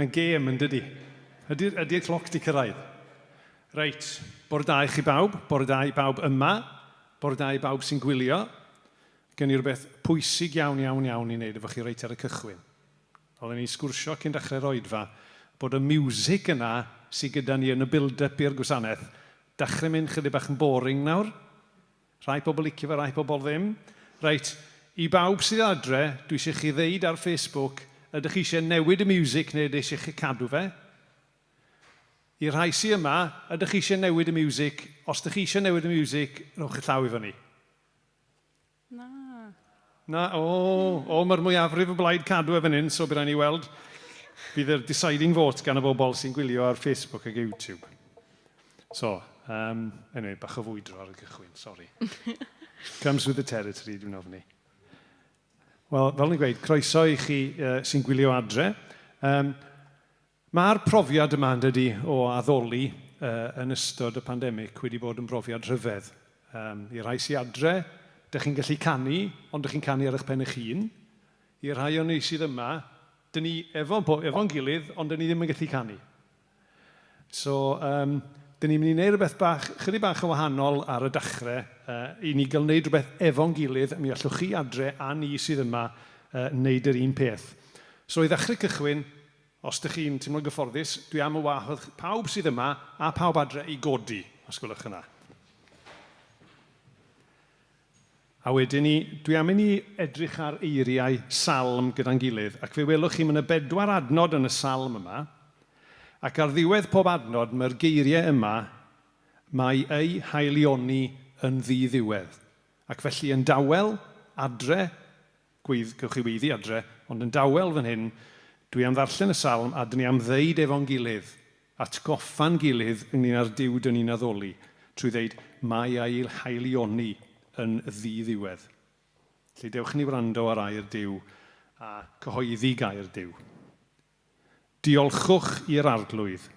Mae'n gêm yn dydi. Ydy'r cloc di cyrraedd? Reit, bore da i chi bawb, bore da i bawb yma, bore da i bawb sy'n gwylio. Gen i rhywbeth pwysig iawn i wneud efo chi reit ar y cychwyn. Oedden ni'n sgwrsio cyn dechrau'r Oedfa bod y music yna sydd gyda ni yn y build-up i'r gwasanaeth dechrau mynd chydig bach yn boring nawr. Rai pobl licio fe, rai pobl ddim. Reit, i bawb sydd adre, dwi eisiau chi ddeud ar Facebook, ydych chi eisiau newid y music neu ydych eisiau chi cadw fe? I rhai sydd yma, ydych chi eisiau newid y music? Os ydych chi eisiau newid y music, rhowch chi llaw i fyny. Na, mae'r mwyafrif y blaid cadw efo hyn, so bydd rhaid ni weld. Bydd yr deciding vote gan y bobl sy'n gwylio ar Facebook ac YouTube. So, anyway, bach o fwydro ar y cychwyn, sorry. Comes with the territory, dwi'n ofni. Wel, fel ni'n gweud, croeso i chi sy'n gwylio adre. Mae'r profiad yma yn dydi o addoli yn ystod y pandemig wedi bod yn brofiad rhyfedd. I rai sy'n adre, dych chi'n gallu canu, ond dych chi'n canu ar eich pen eich hun. I rai o'n ni sydd yma, dyn ni efo'n gilydd, ond dyn ni ddim yn gallu canu. So, dyn ni'n mynd i wneud rhywbeth bach, chydig bach o wahanol ar y dechrau, i ni gael wneud rhywbeth efo'n gilydd, mi allwch chi adre a ni sydd yma wneud yr un peth. So, i ddechrau cychwyn, os ydych chi'n teimlo'n gyfforddus, dwi am y wahodd pawb sydd yma a pawb adre i godi, os gwelwch yna. A wedyn ni, dwi am i ni edrych ar eiriau salm gyda'n gilydd, ac fe welwch chi, mae yna 4 adnod yn y salm yma, ac ar ddiwedd pob adnod, mae'r geiriau yma, mae ei haelioni yn ddiddiwedd. Ac felly yn dawel adre, gewch chi weiddi adre, ond yn dawel fan hyn, dwi am ddarllen y salm a dyn ni am ddeud efo'n gilydd, atgoffa'n gilydd ynglyn â'r Duw dyn ni'n addoli, trwy ddeud mae ei haelioni yn ddiddiwedd. Felly dewch ni wrando ar air Duw a cyhoeddi gair Duw. Diolchwch i'r arglwydd.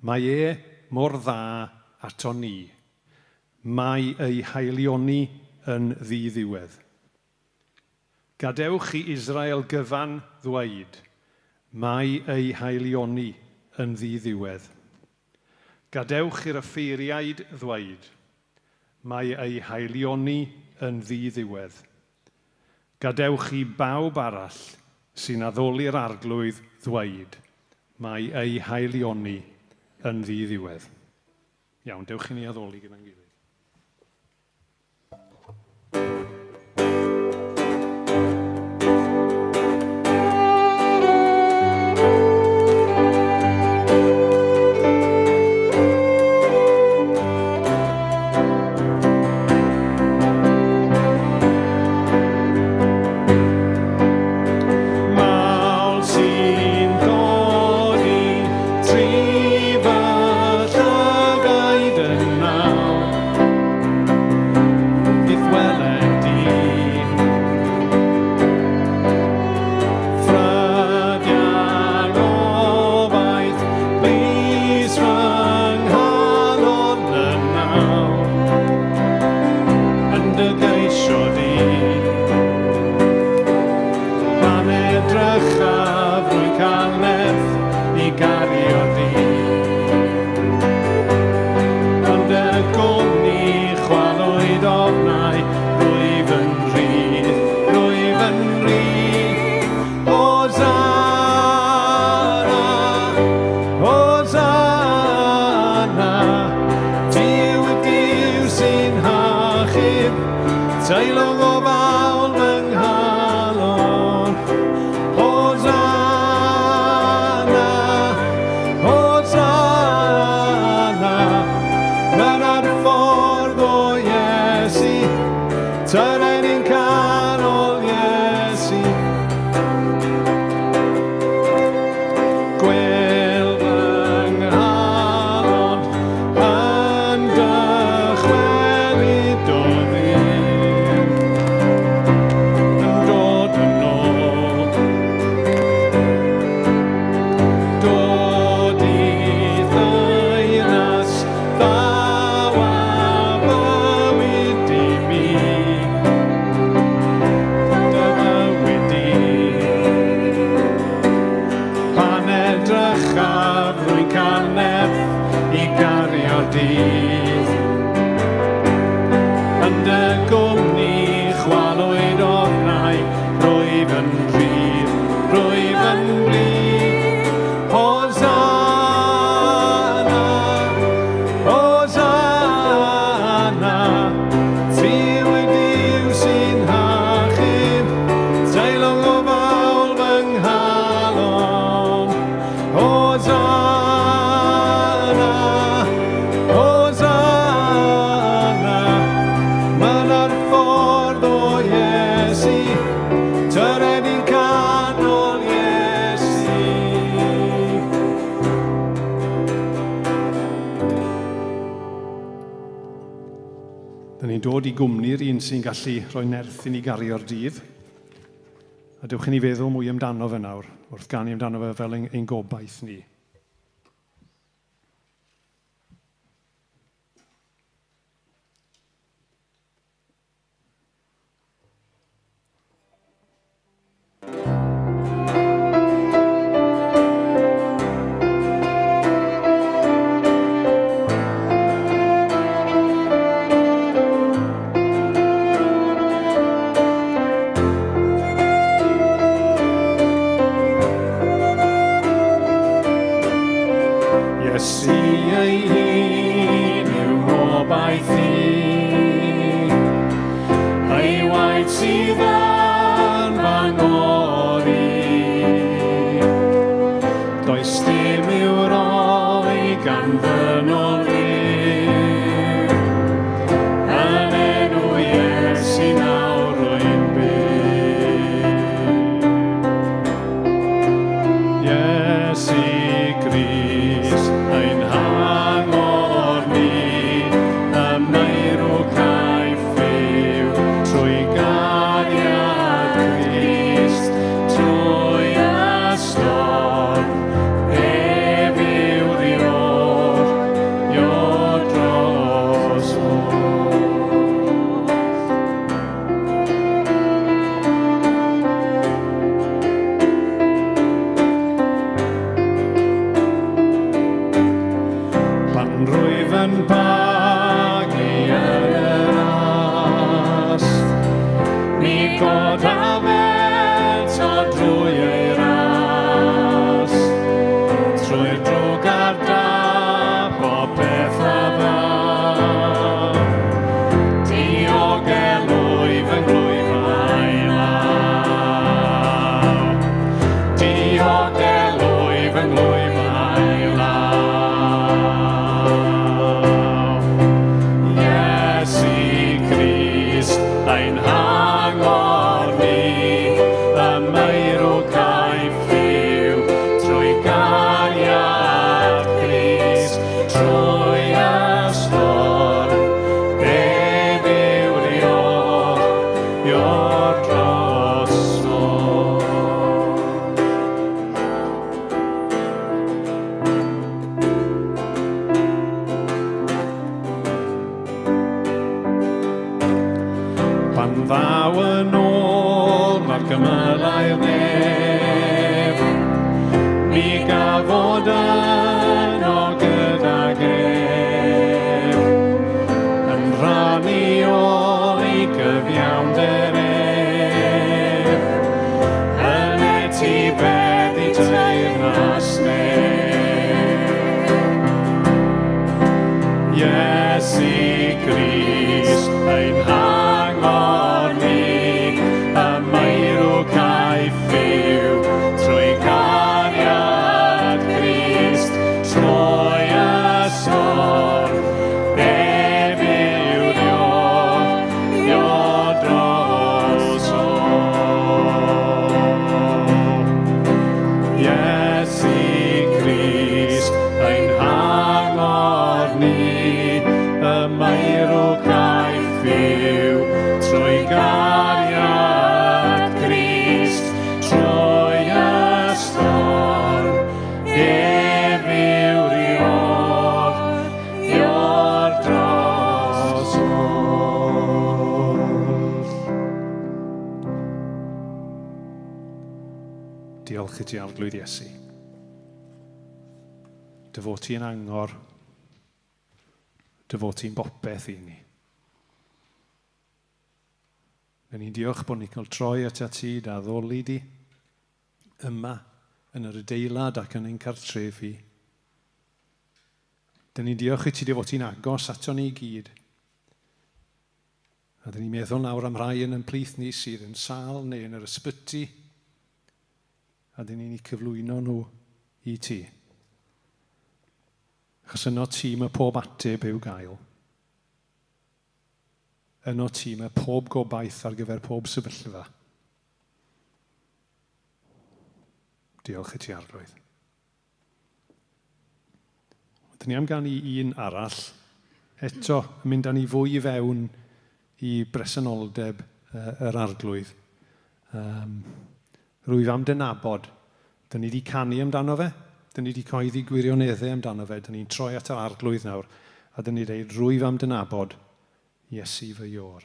Mae mor dda ato ni. Mae ei haelioni yn ddiddiwedd. Gadewch i Israel gyfan ddweud. Mae ei haelioni yn ddiddiwedd. Gadewch i'r offeiriaid ddweud. Mae ei haelioni yn ddiddiwedd. Gadewch i bawb arall sy'n addoli'r arglwydd ddweud. Mae ei haelioni yn ddiddiwedd. Iawn, dewch i ni addoli gyda'n gilydd. dydd. Yn dy gwmni chwalwyd ofnau, rwyf yn rhydd, rwyf yn blid. Hosanna, Hosanna, ti yw Duw sy'n hachub, teilwng o fawl fy nghalon. Hosanna, Hosanna, ma'r ffordd o Iesu, tyred i'n canol Iesu. Da ni'n dod i gwmni'r un sy'n gallu rhoi nerth i ni gario'r dydd. A dewch i ni feddwl mwy amdano fe nawr, wrth ganu amdano fe fel ein gobaith ni. Iesu ei hun yw mobaith i, ei waed sydd yn fangori. Does dim i'w roi gan ddynol fyw, yn enw Iesu nawr rwy'n byw. Iesu Grist, ein hangor ni, y meirw caiff yw, trwy gariad Crist, trwy ystod, ef yw'r yw'r drosod. Pan rwyf yn pagu yn yr ast, mi goda feto drwy ei ras, trwy'r drwg ar da popeth a fa. Diogelwyf yn glwyfau law, diogelwyf yn glwyfau law. Iesu Grist, ein hangor ni, y meirw caiff yw, trwy gariad Crist, trwy ystod, ef yw'r yw'r drosod. Pan ddaw yn ôl mae'r gymylau'r nef, mi gafod yno gydag ef, yn rhannu ôl i gyfiawnder ef, yn etifeddu teyrnas nef. Iesu Grist, ein hangor ni, y meirw caiff yw, trwy gariad Crist, trwy ystod, ef yw'r drosod. Iesu Grist, ein hangor ni, y meirw caiff yw, trwy gariad Crist, trwy ystod, ef yw'r drosod. Diolch i ti, Arglwydd Iesu. Dy fod ti yn angor dy fod ti'n bopeth i ni. Da ni'n diolch bod ni'n cael troi at ti da ddoli di yma yn yr adeilad ac yn ein cartref i. Da ni'n diolch i ti di fod ti'n agos ato ni i gyd. A da ni'n meddwl nawr am rai yn plith ni sydd yn sal neu yn yr ysbyty. A da ni'n cyflwyno nhw i ti. Achos yno ti mae pob ateb i'w gael. Yno ti mae pob gobaith ar gyfer pob sefyllfa. Diolch i ti Arglwydd. Dyn ni am gan i un arall, eto mynd â ni fwy i fewn i bresenoldeb yr Arglwydd. Rwyf am dynabod. Dyn ni wedi canu amdano fe, dyn ni wedi coeddi gwirioneddau amdano fe, dyn ni'n troi at yr Arglwydd nawr, a dyn ni dweud rwyf am dynabod Iesu fy Ior.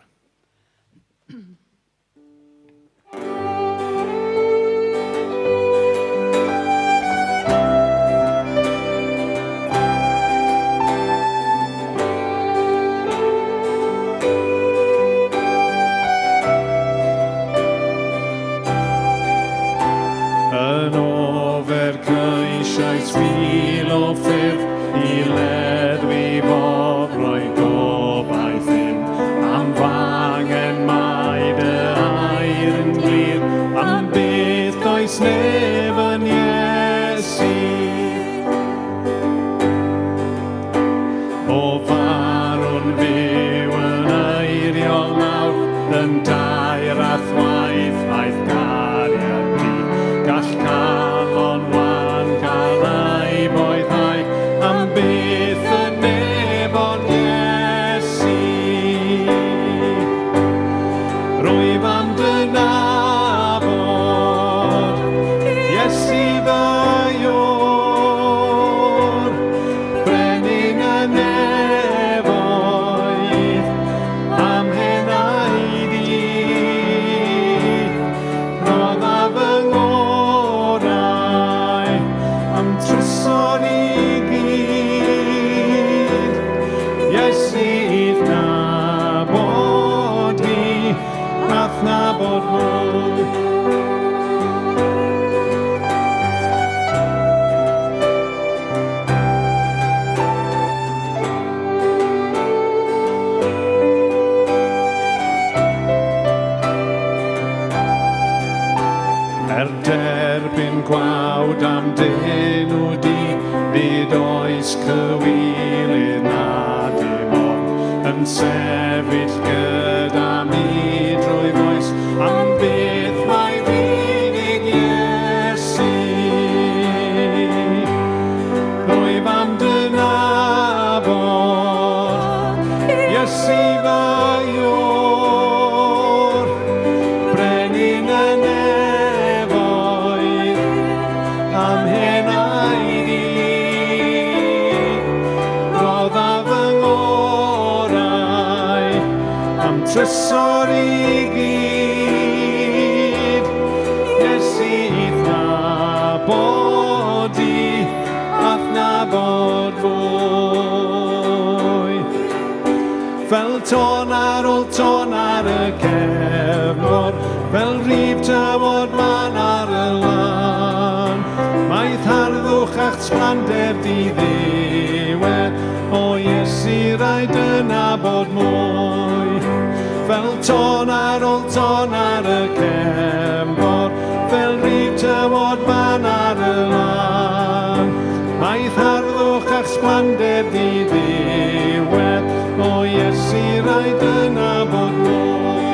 Yn ofer ceisiais fil o ffyrdd I ledwi bob roi gobaith yn am fangen mai dy air yn glir am beth does neb yn Iesu. O farwn fyw yn eiriol nawr yn dair a thwaith aeth gariad di gall calon wan cael ei boethau am beth y neb ond Iesu. Rwyf am dynabod Iesu fy Ior, brenin y nefoedd am henau di. Roedd a fy ngorau am trysor I gyd. Iesu nabod fi, nath nabod mwy. Derbyn gwawd am denw di, nid oes cywilydd na dim ond yn sefyll gyda mi drwy foes am beth mae finig Iesu. Rwyf am dynabod Iesu fy Ior, brenin y am henau di. Roedd a fy ngorau am trysor I gyd. Iesu nabod I, ath nabod fwy. Fel tôn ar ôl tôn ar y cefnor, fel rif tywod man ar y lan. Mae harddwch a'ch sblander di ddiwedd, o Iesu rhaid dynabod mwy. Fel tôn ar ôl tôn ar y cefnor, fel rif tywod man ar y lan. Mae harddwch a'ch sblander di ddiwedd, o Iesu rhaid dynabod mwy.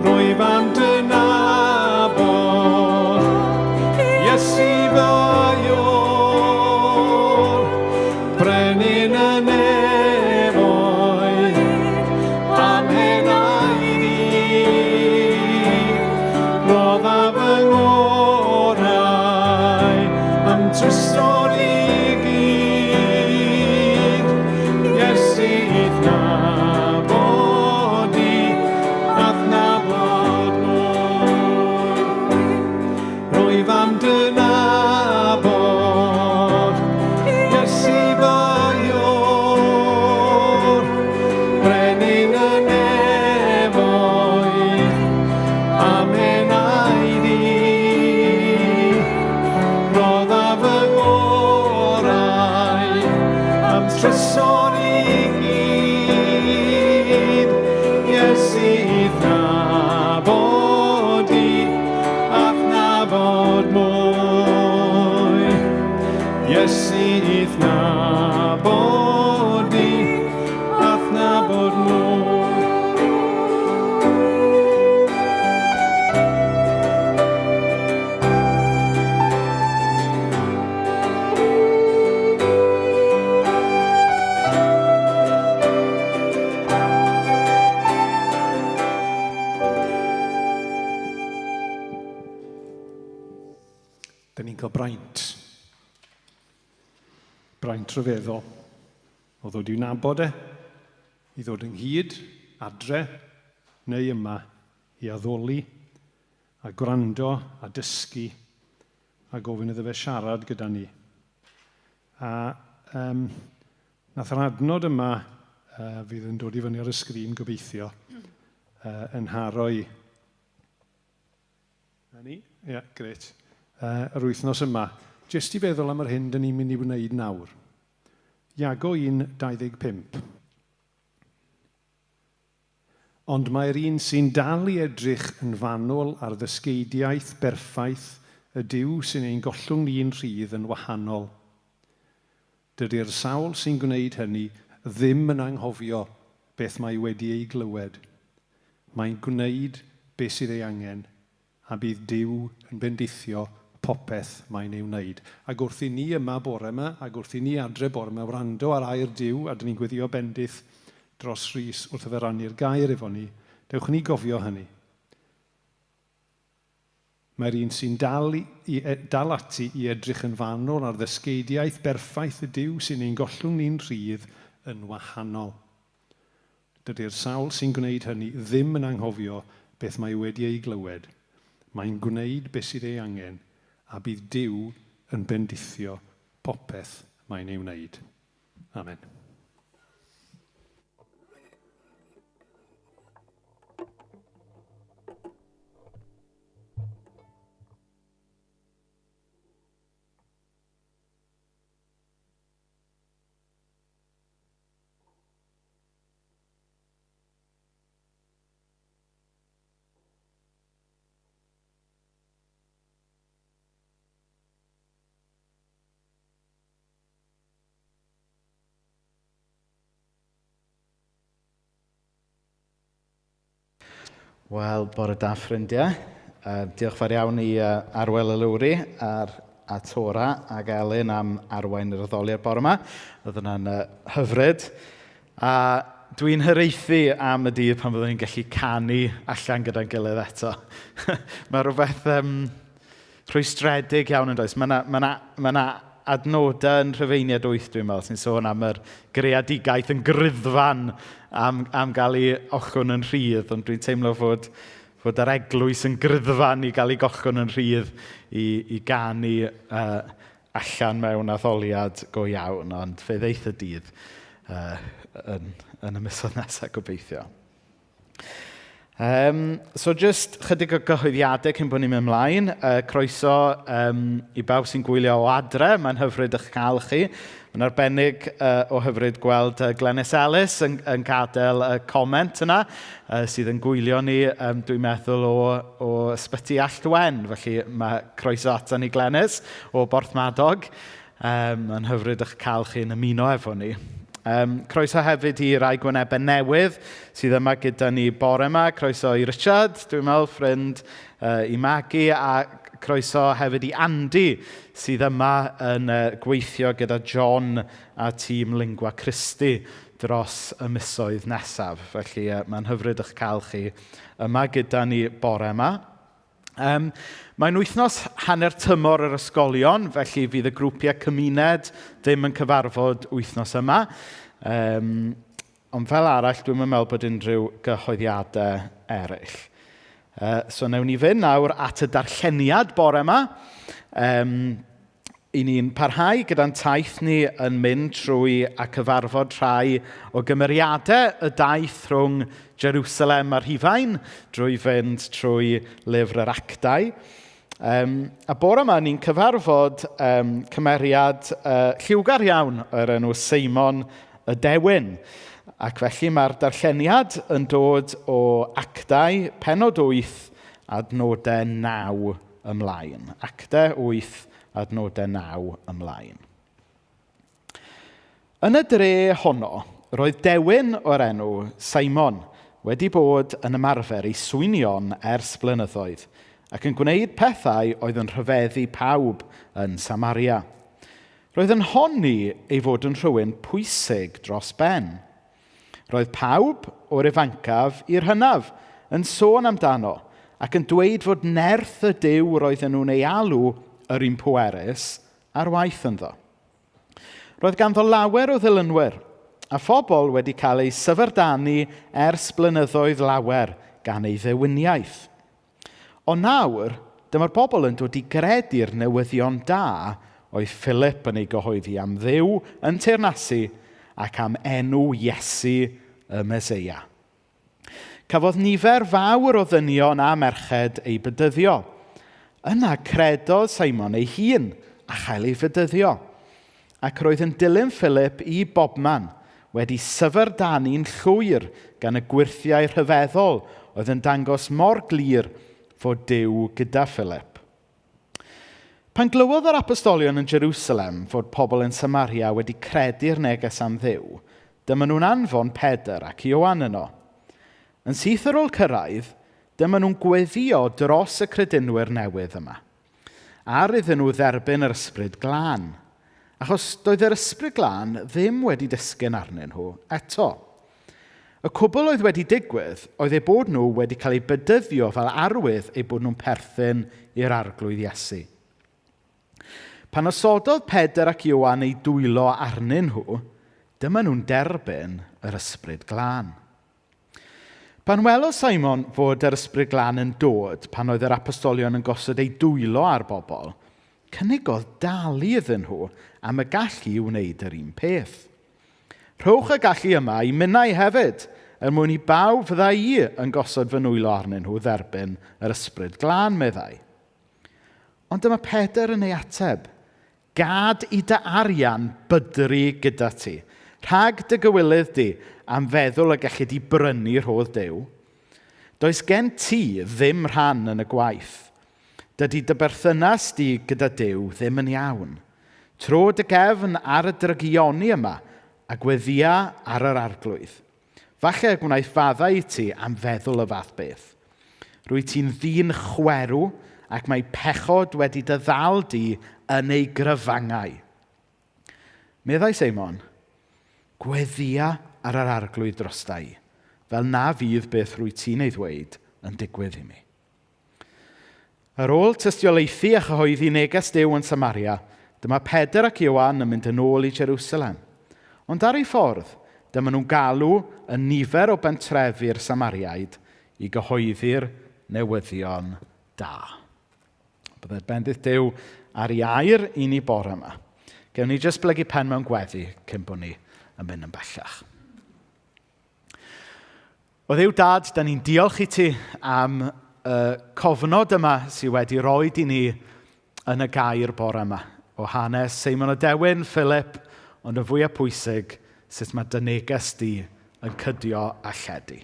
Rwyf am dynabod Iesu fy Ior, brenin y nefoedd am henau di. Roedd a fy ngorau am trysor I gyd. Iesu nabod I, nath nabod mwy. Rwyf am dynabod Iesu fy Ior, Trysor i gyd, Iesu'n nabod i, ac nabod mwy. Iesu'n nabod i, ac nabod mwy. Da ni'n cael braint. Braint rhyfeddol. O ddod i'w nabod i ddod ynghyd, adre, neu yma, i addoli, a gwrando, a dysgu, a gofyn iddo fe siarad gyda ni. A nath yr adnod yma, fydd yn dod i fyny ar y sgrin gobeithio, yn haro i. Ni? Ie, grêt. Yr wythnos yma, jyst i feddwl am yr hyn dyn ni'n mynd i wneud nawr. Iago 1:25. Ond mae'r un sy'n dal i edrych yn fanwl ar ddysgeidiaeth berffaith y Duw sy'n ein gollwng ni'n rhydd yn wahanol. Dydy'r sawl sy'n gwneud hynny ddim yn anghofio beth mae wedi ei glywed. Mae'n gwneud beth sydd ei angen, a bydd Duw yn bendithio popeth mae'n ei wneud. Ac wrth i ni yma bore yma, ac wrth i ni adre bore yma wrando ar air Duw, a dyn ni'n gweddio bendith dros Rhys wrth y fe rannu'r gair efo ni, dewch ni gofio hynny. Mae'r un sy'n dal ati i edrych yn fanwl ar ddysgeidiaeth berffaith y Duw sy'n ein gollwng ni'n rhydd yn wahanol. Dydy'r sawl sy'n gwneud hynny ddim yn anghofio beth mae wedi ei glywed. Mae'n gwneud beth sydd ei angen, a bydd Duw yn bendithio popeth mae'n ei wneud. Amen. Wel, bore da ffrindiau. Diolch fawr iawn i Arwel y Lwri a Tora ac Elin am arwain yr addoliad bore yma. Oedd yna'n hyfryd. A dwi'n hyreithu am y dydd pan fyddwn ni'n gallu canu allan gyda'n gilydd eto. Mae rhywbeth rhwystredig iawn yn does. Mae adnodau yn Rhufeiniad 8, dwi'n meddwl, sy'n sôn am yr greadigaeth yn gryddfan am gael ei ochwn yn rhydd, ond dwi'n teimlo fod yr eglwys yn gryddfan i gael ei gochwn yn rhydd i ganu allan mewn addoliad go iawn, ond fe ddeith y dydd yn y misoedd nesaf gobeithio. So just chydig o gyhoeddiadau cyn bod ni'n mynd ymlaen. Croeso i bawb sy'n gwylio o adre, mae'n hyfryd eich cael chi. Mae'n arbennig o hyfryd gweld Glenys Ellis yn gadael y comment yna, sydd yn gwylio ni, dwi'n meddwl, o ysbyty Alltwen. Felly mae croeso atan ni Glenys o Borthmadog. Mae'n hyfryd eich cael chi yn ymuno efo ni. Croeso hefyd i rai gwynebau newydd sydd yma gyda ni bore yma. Croeso i Richard, dwi'n meddwl, ffrind i Maggie, a croeso hefyd i Andy sydd yma yn gweithio gyda John a tîm Lingua Christi dros y misoedd nesaf. Felly mae'n hyfryd eich cael chi yma gyda ni bore yma. Mae'n wythnos hanner tymor yr ysgolion, felly fydd y grwpiau cymuned ddim yn cyfarfod wythnos yma. Ond fel arall, dwi'n meddwl bod unrhyw gyhoeddiadau eraill. So newn ni fynd nawr at y darlleniad bore yma. I ni'n parhau gyda'n taith ni yn mynd trwy a cyfarfod rhai o gymeriadau y daith rhwng Jerusalem a Rhufain, drwy fynd trwy lyfr yr Actau. A bore yma ni'n cyfarfod cymeriad lliwgar iawn o'r enw Simon y Dewin. Ac felly mae'r darlleniad yn dod o Actau, pennod 8, adnodau 9 ymlaen. Actau 8, adnodau 9 ymlaen. Yn y dre honno, roedd Dewin o'r enw Simon wedi bod yn ymarfer ei swinion ers blynyddoedd ac yn gwneud pethau oedd yn rhyfeddu pawb yn Samaria. Roedd yn honni ei fod yn rhywun pwysig dros ben. Roedd pawb o'r ifancaf i'r hynaf yn sôn amdano ac yn dweud fod nerth y Duw roedden nhw'n ei alw yr un pwerus ar waith ynddo. Roedd ganddo lawer o ddilynwyr, a phobl wedi cael eu syfrdanu ers blynyddoedd lawer gan ei ddewiniaeth. Ond nawr, dyma'r bobl yn dod i gredu'r newyddion da oedd Philip yn ei gyhoeddi am Dduw yn teyrnasu ac am enw Iesu y Meseia. Cafodd nifer fawr o ddynion a merched ei bedyddio. Yna credodd Simon ei hun a chael ei fedyddio. Ac roedd yn dilyn Philip i bobman wedi syfrdanu'n llwyr gan y gwirthiau rhyfeddol oedd yn dangos mor glir fod Duw gyda Philip. Pan glywodd yr apostolion yn Jerusalem fod pobl yn Samaria wedi credu'r neges am Dduw, dyma nhw'n anfon Pedr ac Ioan yno. Yn syth ar ôl cyrraedd, dyma nhw'n gweddio dros y credinwyr newydd yma. Ar iddyn nhw dderbyn yr ysbryd glân, achos doedd yr ysbryd glân ddim wedi disgyn arnyn nhw eto. Y cwbl oedd wedi digwydd oedd eu bod nhw wedi cael eu bedyddio fel arwydd eu bod nhw'n perthyn i'r arglwydd Iesu. Pan osododd Pedr ac Ioan eu dwylo arnyn nhw, dyma nhw'n derbyn yr ysbryd glân. Pan welodd Simon fod yr ysbryd glân yn dod pan oedd yr apostolion yn gosod ei dwylo ar bobl, cynnigodd dalu iddyn nhw am y gallu i wneud yr un peth. Rhowch y gallu yma i minnau hefyd, mwyn i bawb fydda i yn gosod fy nwylo arnyn nhw dderbyn yr ysbryd glân, meddai. Ond dyma Pedr yn ei ateb, gad i dy arian bydru gyda ti, rhag dy gywilydd di am feddwl y gallu di brynu'r hodd Duw. Does gen ti ddim rhan yn y gwaith. Dydy dy berthynas di gyda Duw ddim yn iawn. Tro dy gefn ar y drygioni yma a gweddia ar yr arglwydd. Falle gwnaeth faddau i ti am feddwl y fath beth. Rwy ti'n ddyn chwerw ac mae pechod wedi dy ddal di yn ei gryfangau. Meddai Simon, gweddia ar yr arglwydd drosta i, fel na fydd beth rwy ti'n ei ddweud yn digwydd i mi. Ar ôl tystiolaethu a chyhoeddi neges Duw yn Samaria, dyma Pedr ac Ioan yn mynd yn ôl i Jerusalem. Ond ar ei ffordd, dyma nhw'n galw y nifer o bentrefi'r Samariaid i gyhoeddi'r newyddion da. Byddai'r bendith Duw ar ei air i ni bore yma. Gewn ni jyst blygu pen mewn gweddi cyn bod ni yn mynd yn bellach. O Dduw Dad, da ni'n diolch i ti am cofnod yma sydd wedi roed i ni yn y gair bore yma. O hanes Simon y Dewin, Philip, ond y fwyaf pwysig sut mae dy neges di yn cydio a lledu.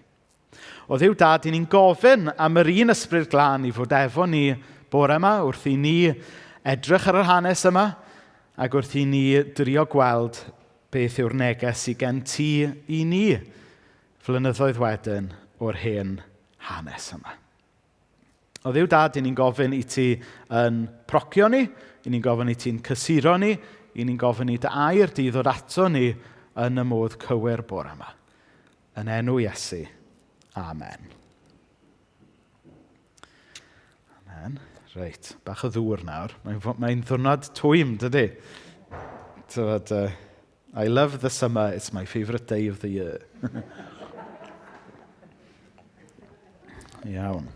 O Dduw Dad, ni'n gofyn am yr un ysbryd glân i fod efo ni bore yma wrth i ni edrych ar yr hanes yma ac wrth i ni drio gweld beth yw'r neges i gen ti i ni flynyddoedd wedyn o'r hen hanes yma. O Dduw Dad, ni'n gofyn i ti yn procio ni, ni'n gofyn i ti'n cysuro ni, ni'n gofyn i dy air di ddod ato ni yn y modd cywir bore yma. Yn enw Iesu. Amen. Amen. Reit, bach o ddŵr nawr. Mae'n ddwrnod twym, dydy? I love the summer, it's my favourite day of the year. Iawn.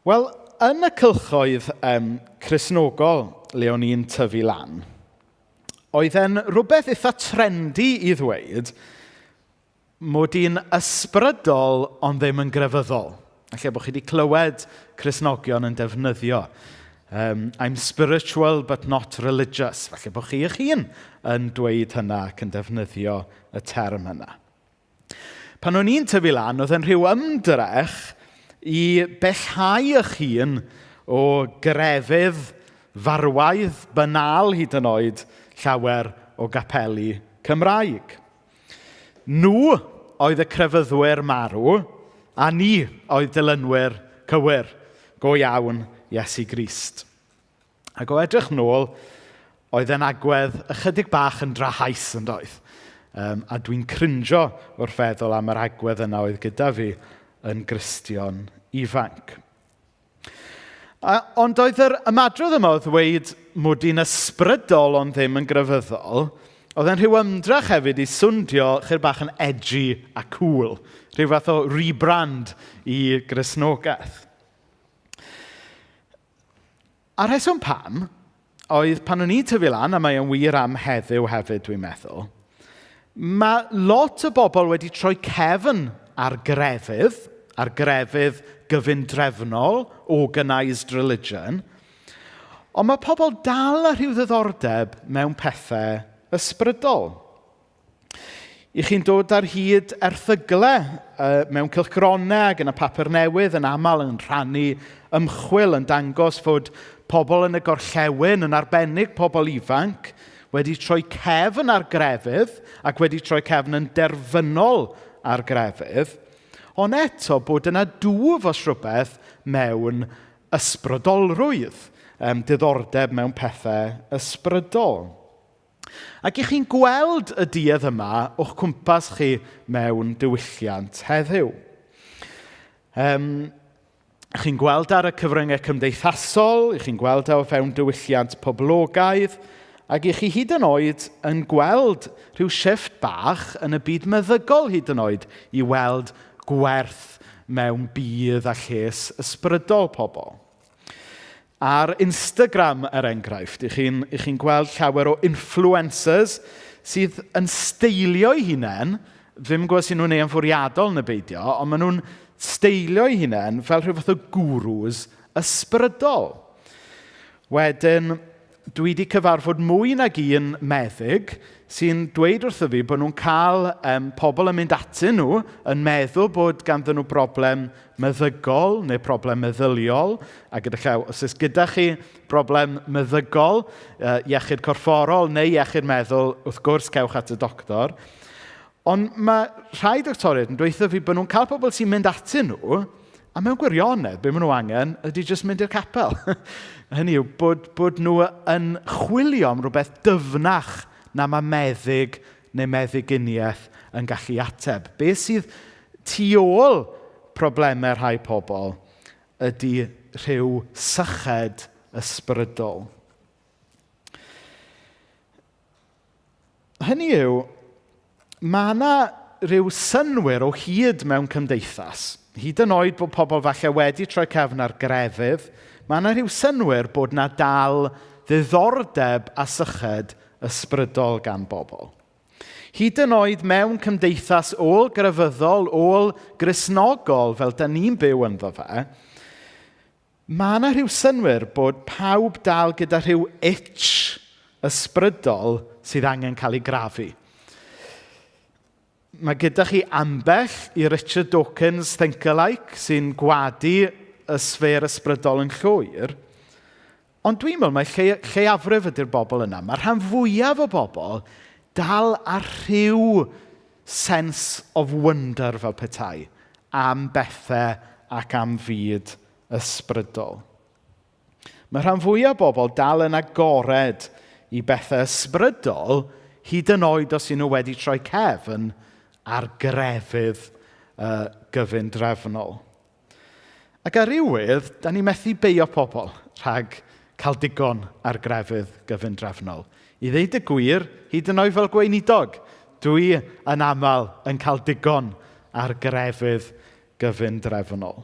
Wel, yn y cylchoedd Cristnogol le o'n i'n tyfu lan, oedd e'n rhywbeth eitha trendy i ddweud mod i'n ysbrydol ond ddim yn grefyddol. Lle bod chi wedi clywed Cristnogion yn defnyddio. I'm spiritual but not religious. Falle bod chi eich hun yn dweud hynna ac yn defnyddio y term yna. Pan o'n i'n tyfu lan, oedd yn rhyw ymdrech i bellhau eich hun o grefydd farwaidd banal hyd yn oed llawer o gapeli Cymraeg. Nhw oedd y crefyddwyr marw, a ni oedd dilynwyr cywir, go iawn Iesu Grist. Ac o edrych nôl, oedd yn agwedd ychydig bach yn drahaus yn doedd. A dwi'n crinjo wrth feddwl am yr agwedd yna oedd gyda fi yn Gristion ifanc. Ond oedd yr ymadrodd yma o ddweud mod i'n ysbrydol ond ddim yn grefyddol, oedd yn rhyw ymdrech hefyd i swndio chyr bach yn edgy a cool. Rhyw fath o rebrand i Gristnogaeth. A rheswm pam, oedd pan o'n i'n tyfu lan, a mae yn wir am heddiw hefyd dwi'n meddwl, mae lot o bobl wedi troi cefn ar grefydd gyfundrefnol, organised religion, ond mae pobl dal ar rhyw ddiddordeb mewn pethau ysbrydol. I chi'n dod ar hyd erthyglau mewn cylchgronau ac yn y papur newydd yn aml yn rhannu ymchwil yn dangos fod pobl yn y gorllewin, yn arbennig pobl ifanc, wedi troi cefn ar grefydd ac wedi troi cefn yn derfynol ar grefydd, ond eto bod yna dwf os rhywbeth mewn ysbrydolrwydd, diddordeb mewn pethau ysbrydol. Ac i chi'n gweld y duedd yma o'ch cwmpas chi mewn diwylliant heddiw. Chi'n gweld ar y cyfryngau cymdeithasol, chi'n gweld o fewn diwylliant poblogaidd, ac i chi hyd yn oed yn gweld rhyw shifft bach yn y byd meddygol hyd yn oed i weld gwerth mewn bydd a lles ysbrydol pobl. Ar Instagram, enghraifft, i chi'n gweld llawer o influencers sydd yn steilio'u hunain, ddim yn gwybod sy'n nhw'n ei fwriadol yn y beidio, ond maen nhw'n steilio'u hunain fel rhyw fath o gŵrws ysbrydol. Wedyn, dwi wedi cyfarfod mwy nag un meddyg sy'n dweud wrtho fi bod nhw'n cael pobl yn mynd atyn nhw yn meddwl bod ganddyn nhw broblem meddygol neu broblem meddyliol. A gyda llaw, os oes gyda chi broblem meddygol, iechyd corfforol neu iechyd meddwl, wrth gwrs cewch at y doctor. Ond mae rhai doctoriaid yn dweud fi bod nhw'n cael pobl sy'n mynd atyn nhw, a mewn gwirionedd, be maen nhw angen, ydy jyst mynd i'r capel. Hynny yw, bod nhw yn chwilio am rhywbeth dyfnach na mae meddyg neu meddyginiaeth yn gallu ateb. Be sydd tu ôl problemau rhai pobl ydy rhyw syched ysbrydol. Hynny yw, mae yna rhyw synwyr o hyd mewn cymdeithas. Hyd yn oed bod pobl falle wedi troi cefn ar grefydd, mae yna rhyw synwyr bod yna dal ddiddordeb a syched ysbrydol gan bobl. Hyd yn oed mewn cymdeithas ôl grefyddol, ôl grisnogol fel da ni'n byw ynddo fe, mae yna rhyw synwyr bod pawb dal gyda rhyw itch ysbrydol sydd angen cael ei grafu. Mae gyda chi ambell i Richard Dawkins think-alike sy'n gwadu y sfer ysbrydol yn llwyr, ond dwi'n meddwl mae lleiafrif ydy'r bobl yna. Mae'r rhan fwyaf o bobl dal ar rhyw sense of wonder fel petai am bethau ac am fyd ysbrydol. Mae'r rhan fwyaf o bobl dal yn agored i bethau ysbrydol hyd yn oed os y'n nhw wedi troi cefn ar grefydd gyfundrefnol. Ac ar rywydd, da ni methu beio pobl rhag cael digon ar grefydd gyfundrefnol. I ddeud y gwir, hyd yn oed fel gweinidog, dwi yn aml yn cael digon ar grefydd gyfundrefnol.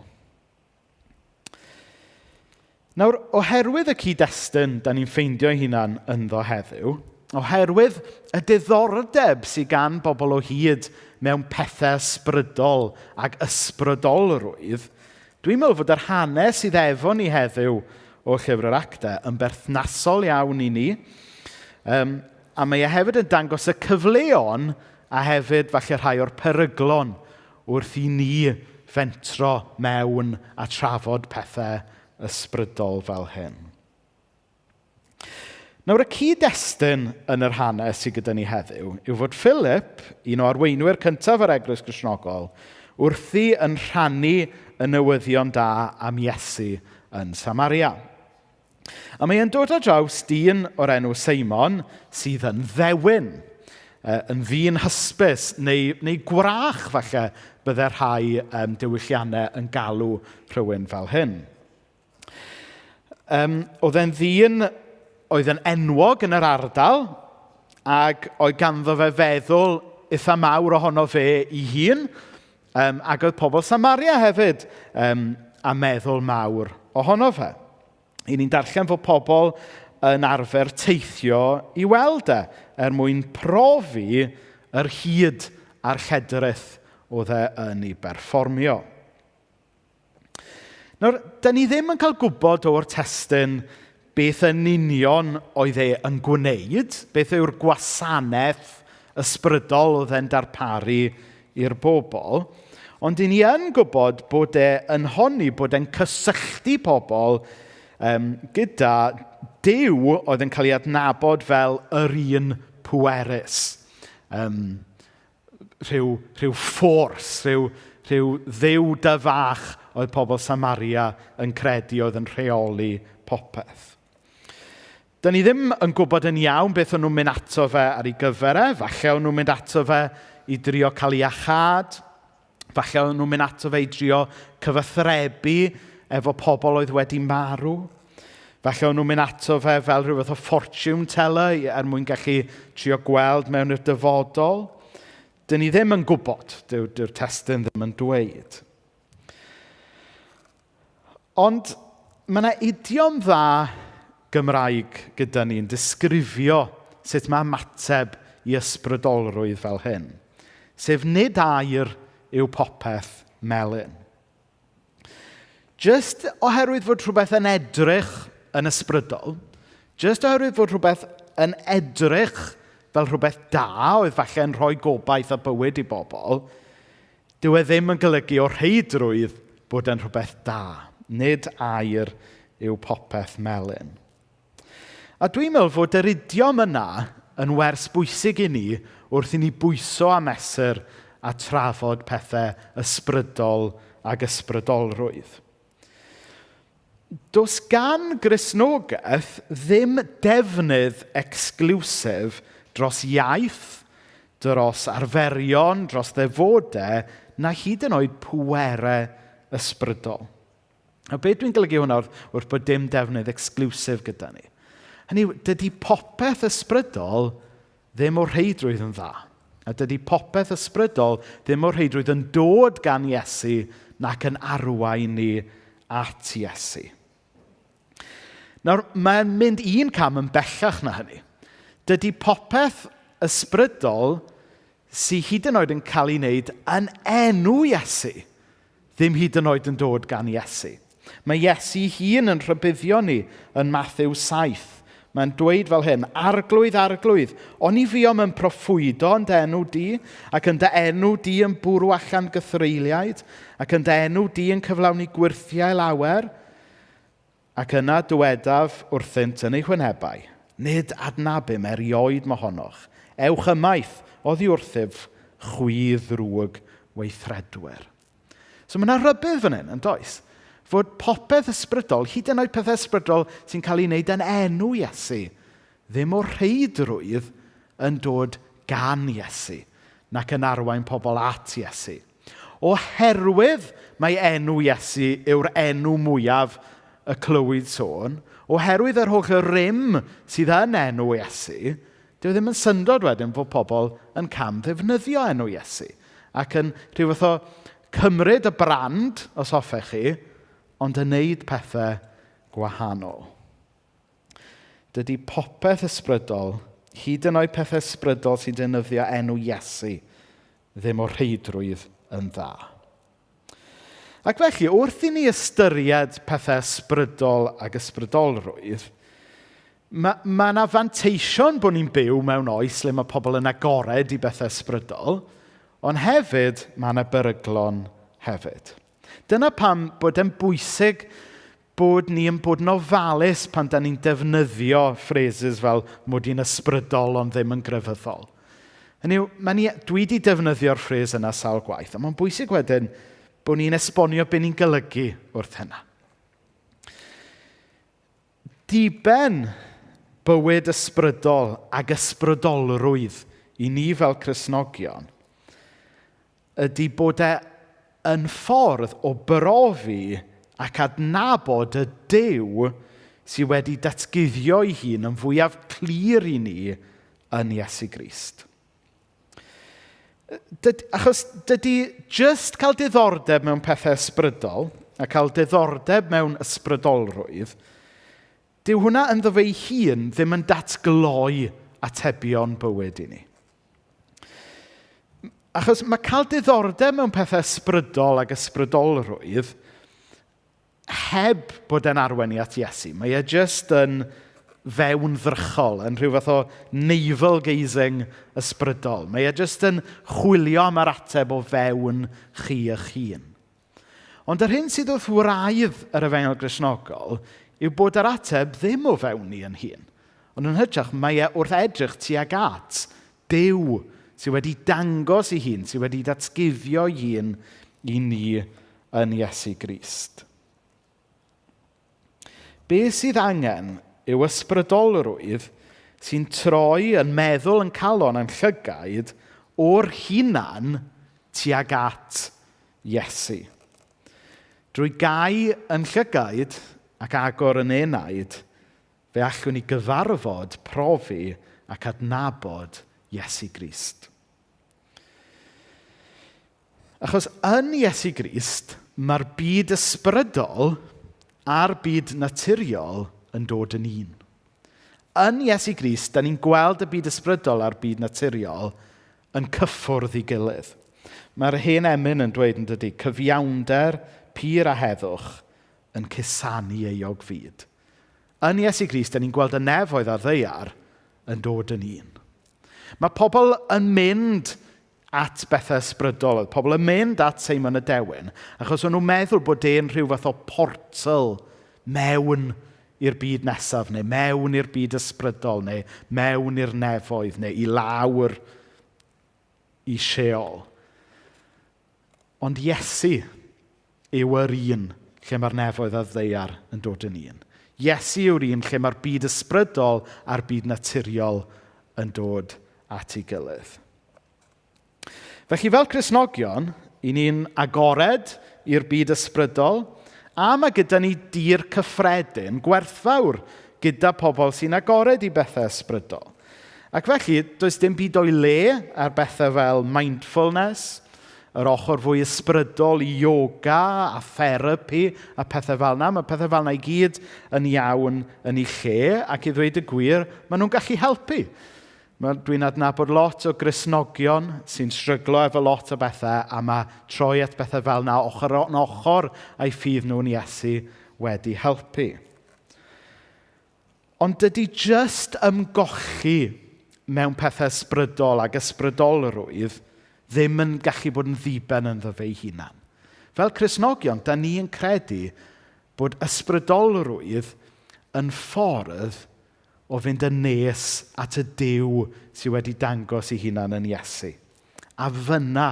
Nawr, oherwydd y cyd-destun da ni'n ffeindio hunan ynddo heddiw, oherwydd y diddordeb sydd gan bobl o hyd mewn pethau ysbrydol ac ysbrydolrwydd, Dwi'n meddwl fod yr hanes sydd efo ni heddiw o llyfr yr Actau yn berthnasol iawn i ni. A mae e hefyd yn dangos y cyfleon a hefyd falle rhai o'r peryglon wrth i ni fentro mewn a trafod pethau ysbrydol fel hyn. Nawr, y cyd-destun yn yr hanes sydd gyda ni heddiw yw fod Philip, un o arweinwyr cyntaf yr Eglwys Gristnogol, wrthi yn rhannu y newyddion da am Iesu yn Samaria. A mae e'n dod o draws dyn o'r enw Simon sydd yn ddewin, yn ddyn hysbys neu gwrach falle byddai rhai diwylliannau yn galw rhywun fel hyn. Oedd e'n ddyn oedd yn enwog yn yr ardal ac oedd ganddo fe feddwl eitha mawr ohono fe ei hun, ac oedd pobl Samaria hefyd a meddwl mawr ohono fe. I ni'n darllen fod pobl yn arfer teithio i weld mwyn profi yr hyd a'r lledrith oedd yn ei berfformio. Nawr, da ni ddim yn cael gwybod o'r testun beth yn union oedd yn gwneud, beth yw'r gwasanaeth ysbrydol oedd e'n darparu i'r bobl, ond i ni yn gwybod bod e'n honni bod e'n cysylltu pobl gyda Duw oedd yn cael ei adnabod fel yr un pwerus. Rhyw ffors, rhyw dduw dyfach oedd pobl Samaria yn credu oedd yn rheoli popeth. Da ni ddim yn gwybod yn iawn beth o'n nhw'n mynd ato fe ar ei gyfer falle o'n nhw'n mynd ato fe i drio cael ei achad, falle o'n nhw'n mynd ato fe i drio cyfathrebu efo pobl oedd wedi marw. Falle o'n nhw'n mynd ato fe fel rhyw fath o fortune teller mwyn gallu trio gweld mewn i'r dyfodol. Dyn ni ddim yn gwybod, dyw'r testun ddim yn dweud. Ond mae yna idiom dda Gymraeg gyda ni'n disgrifio sut mae ymateb i ysbrydolrwydd fel hyn. Sef nid air yw popeth melyn. Just oherwydd fod rhywbeth yn edrych yn ysbrydol, just oherwydd fod rhywbeth yn edrych fel rhywbeth da, oedd falle yn rhoi gobaith a bywyd i bobl, dyw e ddim yn golygu o rheidrwydd bod yn rhywbeth da. Nid air yw popeth melyn. A dwi'n meddwl fod yr idiom yna yn wers bwysig i ni wrth i ni bwyso a mesur a trafod pethau ysbrydol ac ysbrydolrwydd. Does gan Gristnogaeth ddim defnydd exclusif dros iaith, dros arferion, dros ddefodau, na hyd yn oed pwerau ysbrydol. A beth dwi'n golygu hwnna wrth bod dim defnydd exclusif gyda ni? Hynny yw, dydy popeth ysbrydol ddim o'r rheidrwydd yn dda. A dydy popeth ysbrydol ddim o'r rheidrwydd yn dod gan Iesu nac yn arwain ni at Iesu. Nawr, mae'n mynd un cam yn bellach na hynny. Dydy popeth ysbrydol sy'n hyd yn oed yn cael ei wneud yn enw Iesu ddim hyd yn oed yn dod gan Iesu. Mae Iesu hun yn rhybuddio ni yn Mathew 7. Mae'n dweud fel hyn, arglwydd, arglwydd, o'n i fiom yn proffwydo yn dy enw di, ac yn dy enw di yn bwrw allan gythreiliaid, ac yn dy enw di yn cyflawni gwirthiau lawer, ac yna dywedaf wrthynt yn ei hwynebau. Nid adnabym erioed mohonoch. Ewch ymaith, oddi wrthyf chwi ddrwg weithredwyr. So mae yna rybydd fan hyn, yn does? Fod popeth ysbrydol, hyd yn oed pethau ysbrydol sy'n cael ei wneud yn enw Iesu, ddim o'r rheidrwydd yn dod gan Iesu, nac yn arwain pobl at Iesu. Oherwydd mae enw Iesu yw'r enw mwyaf y clywyd sôn, oherwydd yr holl rym sydd yn enw Iesu, dyw ddim yn syndod wedyn fod pobl yn cam ddefnyddio enw Iesu, ac yn rhyw fath o cymryd y brand, os hoffech chi, ond yn wneud pethau gwahanol. Dydy popeth ysbrydol, hyd yn oed pethau ysbrydol sy'n defnyddio enw Iesu, ddim o'r rheidrwydd yn dda. Ac felly, wrth i ni ystyried pethau ysbrydol ac ysbrydolrwydd, mae yna fanteision bod ni'n byw mewn oes le mae pobl yn agored i bethau ysbrydol, ond hefyd mae yna beryglon hefyd. Dyna pam bod e'n bwysig bod ni yn bod yn ofalus pan da ni'n defnyddio phrases fel mod i'n ysbrydol ond ddim yn grefyddol. Dwi wedi defnyddio'r phrase yna sawl gwaith, ond mae'n bwysig wedyn bod ni'n esbonio be ni'n golygu wrth hynna. Diben bywyd ysbrydol ac ysbrydolrwydd i ni fel Cristnogion ydy bod yn ffordd o brofi ac adnabod y Duw sydd wedi datguddio ei hun yn fwyaf clir i ni yn Iesu Grist. Achos dydy just cael diddordeb mewn pethau ysbrydol a cael diddordeb mewn ysbrydolrwydd, dyw hwnna yn ddo fe ei hun ddim yn datgloi atebion bywyd i ni. Achos mae cael diddordeb mewn pethau ysbrydol ac ysbrydolrwydd heb bod e'n arwain at Iesu. Mae e jyst yn fewnddrychol, yn rhyw fath o navel-gazing ysbrydol. Mae e jyst yn chwilio am yr ateb o fewn chi eich hun. Ond yr hyn sydd wrth wraidd yr efengyl Gristnogol yw bod yr ateb ddim o fewn ni yn hun. Ond yn hytrach, mae e wrth edrych tuag at Duw sydd wedi dangos ei hun, sydd wedi datguddio ei hun i ni yn Iesu Grist. Be sydd angen yw ysbrydolrwydd sy'n troi yn meddwl yn calon yn llygaid o'r hunan tuag at Iesu. Drwy gau yn llygaid ac agor yn enaid, fe allwn ni gyfarfod, profi ac adnabod Iesu Grist. Achos yn Iesu Grist, mae'r byd ysbrydol a'r byd naturiol yn dod yn un. Yn Iesu Grist, da ni'n gweld y byd ysbrydol a'r byd naturiol yn cyffwrdd i gilydd. Mae'r hen emyn yn dweud yn dydy, cyfiawnder, pur a heddwch yn cusanu euog fyd. Yn Iesu Grist, da ni'n gweld y nefoedd a ddeiar yn dod yn un. Mae pobl yn mynd at bethau ysbrydol. Oedd pobl yn mynd at Simon y Dewin, achos o'n nhw'n meddwl bod e'n rhyw fath o portal mewn i'r byd nesaf, neu mewn i'r byd ysbrydol, neu mewn i'r nefoedd, neu i lawr i Sheol. Ond Iesu yw yr un lle mae'r nefoedd a ddeiar yn dod yn un. Iesu yw'r un lle mae'r byd ysbrydol a'r byd naturiol yn dod at ei gilydd. Felly fel Cristnogion, i ni'n agored i'r byd ysbrydol, a mae gyda ni dir cyffredin, gwerthfawr, gyda pobl sy'n agored i bethau ysbrydol. Ac felly, does dim byd o'i le ar bethau fel mindfulness, yr ochr fwy ysbrydol i yoga a therapi a pethau fel yna. Mae pethau fel yna i gyd yn iawn yn ei lle, ac i ddweud y gwir, maen nhw'n gallu helpu. Dwi'n adnabod lot o Gristnogion sy'n stryglo efo lot o bethau a mae troi at bethau fel yna ochr yn ochr a'i ffydd nhw'n Iesu wedi helpu. Ond dydy just ymgochi mewn pethau ysbrydol ac ysbrydolrwydd ddim yn gallu bod yn ddiben yn ddo fe'i hunan. Fel Cristnogion, da ni yn credu bod ysbrydolrwydd yn ffordd o fynd yn nes at y Duw sydd wedi dangos ei hunan yn Iesu. A fyna,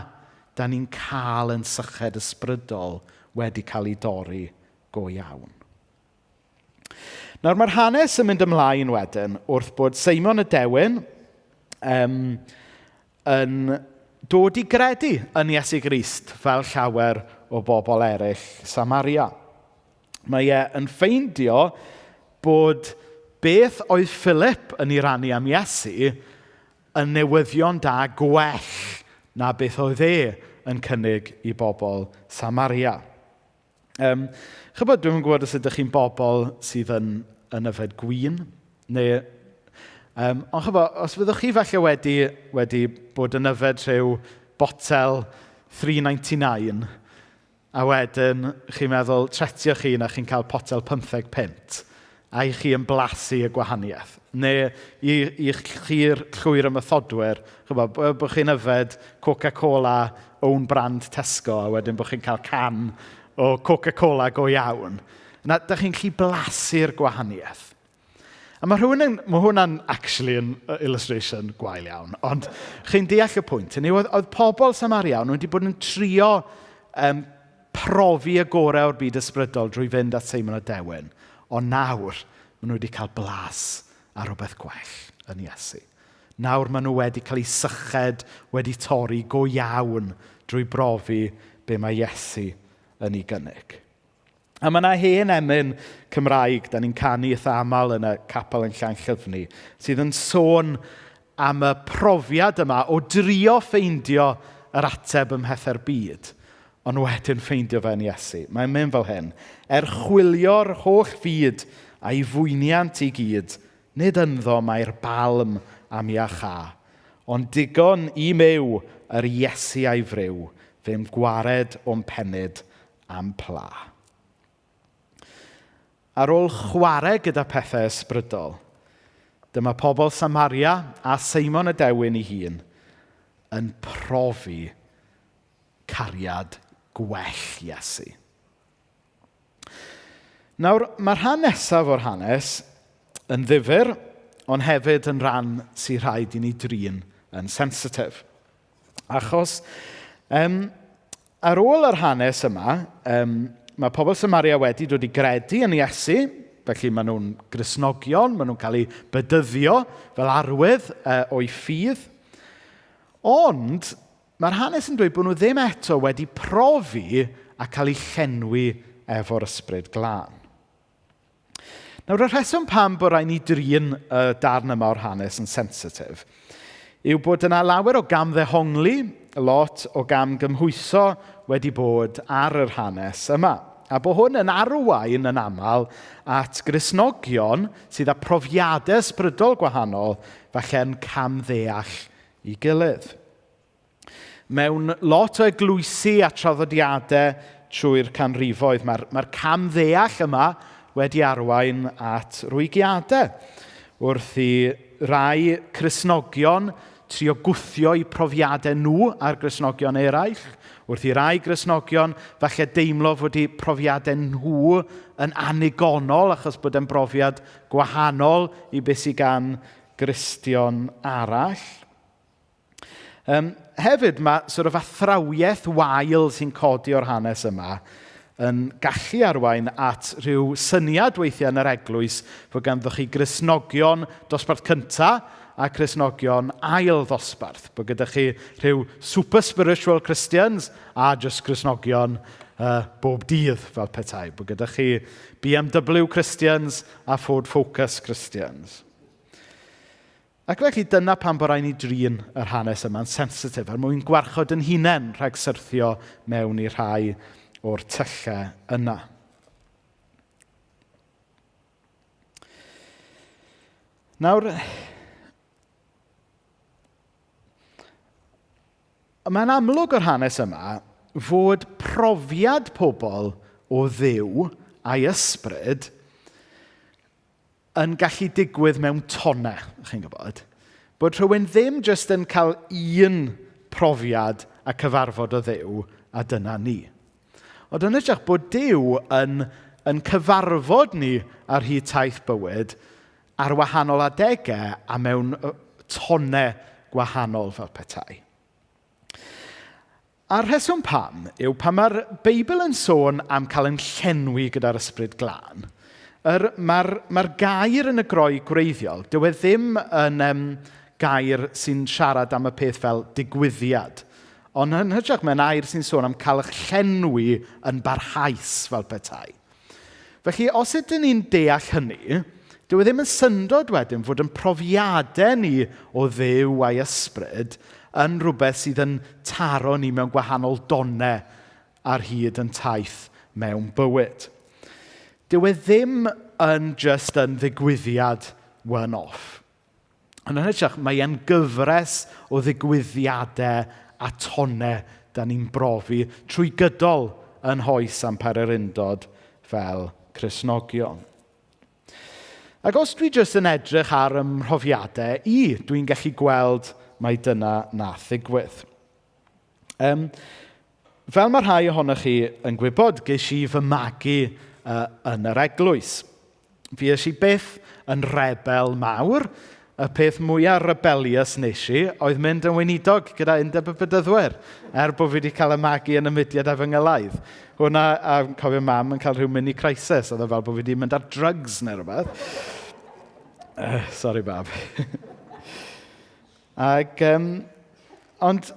da ni'n cael yn syched ysbrydol wedi cael ei dorri go iawn. Nawr mae'r hanes yn mynd ymlaen wedyn wrth bod Simon y Dewin yn dod i gredu yn Iesu Grist fel llawer o bobl eraill Samaria. Mae yn ffeindio bod beth oedd Philip yn ei rannu am Iesu yn newyddion da gwell na beth oedd yn cynnig i bobl Samaria. Chybod, dwi'n gwybod os ydych chi'n bobl sydd yn yfed gwyn, neu ond chybod, os fyddwch chi falle wedi bod yn yfed rhyw botel $3.99 a wedyn chi'n meddwl tretio chi na chi'n cael potel 15 pint, a i chi yn blasu y gwahaniaeth. Neu i chi'r llwyr ymethodwyr, bod chi'n yfed Coca-Cola own brand Tesco, a wedyn bod chi'n cael can o Coca-Cola go iawn. Na, da chi'n gallu blasu'r gwahaniaeth. A mae hwnna'n actually yn illustration gwael iawn, ond chi'n deall y pwynt. Oedd pobl Samaria nhw wedi bod yn trio profi y gorau o'r byd ysbrydol drwy fynd at Simon y Dewin. Ond nawr, maen nhw wedi cael blas a rhywbeth gwell yn Iesu. Nawr maen nhw wedi cael eu syched, wedi torri go iawn drwy brofi be mae Iesu yn ei gynnig. A mae yna hen emyn Cymraeg, da ni'n canu eitha aml yn y capel yn Llanllyfni, sydd yn sôn am y profiad yma o drio ffeindio yr ateb ym mhethau'r byd, ond wedyn ffeindio fe'n Iesu. Mae'n mynd fel hyn, chwilio'r holl fyd a'i fwyniant i gyd, nid ynddo mae'r balm am iach a, ond digon i mew yr Iesu a'i fryw, fe'n gwared o'n penyd am pla. Ar ôl chwarae gyda pethau ysbrydol, dyma pobl Samaria a Simon y Dewin ei hun yn profi cariad gwell Iesu. Nawr, mae'r rhan nesaf o'r hanes yn ddifyr, ond hefyd yn rhan sy'n rhaid i ni drin yn sensitif. Achos, ar ôl yr hanes yma, mae pobl Samaria wedi dod i gredu yn Iesu, felly maen nhw'n Gristnogion, maen nhw'n cael eu bedyddio fel arwydd o'i ffydd. Ond mae'r hanes yn dweud bod nhw ddim eto wedi profi a cael eu llenwi efo'r ysbryd glân. Nawr, y rheswm pam bod rhaid ni drin y darn yma o'r hanes yn sensitif yw bod yna lawer o gamddehongli, lot o gamgymhwyso wedi bod ar yr hanes yma. A bod hwn yn arwain yn aml at Gristnogion sydd â profiadau ysbrydol gwahanol falle'n camddeall i gilydd. Mewn lot o eglwysi a traddodiadau trwy'r canrifoedd, mae'r camddeall yma wedi arwain at rwygiadau. Wrth i rai Cristnogion trio gwthio eu profiadau nhw ar Gristnogion eraill, wrth i rai Gristnogion falle deimlo fod eu profiadau nhw yn anigonol achos bod e'n brofiad gwahanol i beth sydd gan Gristion arall. Hefyd, mae sort of athrawiaeth wael sy'n codi o'r hanes yma yn gallu arwain at rhyw syniad weithiau yn yr eglwys fod ganddoch chi Gristnogion dosbarth cyntaf a Cristnogion ail ddosbarth. Bod gyda chi rhyw super spiritual Christians a just Cristnogion bob dydd fel petai. Bod gyda chi BMW Christians a Ford Focus Christians. Ac felly dyna pan bod rhaid ni drin yr hanes yma'n sensitif er mwyn gwarchod yn hunain rhag syrthio mewn i rhai o'r tyllau yna. Nawr, mae'n amlwg o'r hanes yma fod profiad pobl o Dduw a'i ysbryd yn gallu digwydd mewn tonau, chi'n gwybod. Bod rhywun ddim jyst yn cael un profiad a cyfarfod o Dduw a dyna ni. Ond yn edrych bod Duw yn cyfarfod ni ar hyd taith bywyd ar wahanol adegau a mewn tonau gwahanol fel petai. A'r rheswm pam yw pan mae'r Beibl yn sôn am cael yn llenwi gyda'r ysbryd glân, mae'r gair yn y groi gwreiddiol, dyw e ddim yn gair sy'n siarad am y peth fel digwyddiad. Ond yn hytrach mae'n air sy'n sôn am cael eich llenwi yn barhaus fel petai. Felly, os ydyn ni'n deall hynny, dyw e ddim yn syndod wedyn fod yn profiadau ni o Dduw a'i ysbryd yn rhywbeth sydd yn taro ni mewn gwahanol donau ar hyd yn taith mewn bywyd. Dyw e ddim yn just yn ddigwyddiad one-off. Ond yn hytrach, mae e'n gyfres o ddigwyddiadau a tonau da ni'n brofi trwy gydol yn hoes am pererindod fel Cristnogion. Ac os dwi jyst yn edrych ar ymhrofiadau dwi'n gallu gweld mai dyna nath ddigwydd. Fel mae rhai ohonoch chi yn gwybod, ges i fy magu yn yr eglwys. Fi eisiau byth yn rebel mawr. Y peth mwyaf rebelious nes i oedd mynd yn weinidog gyda undeb y bydyddwyr, bod fi wedi cael y magu yn y mudiad efengylaidd. Hwna, a cofio mam yn cael rhyw mini crisis, oedd e fel bod fi wedi mynd ar drugs neu rhywbeth. Sorry, bab. Ond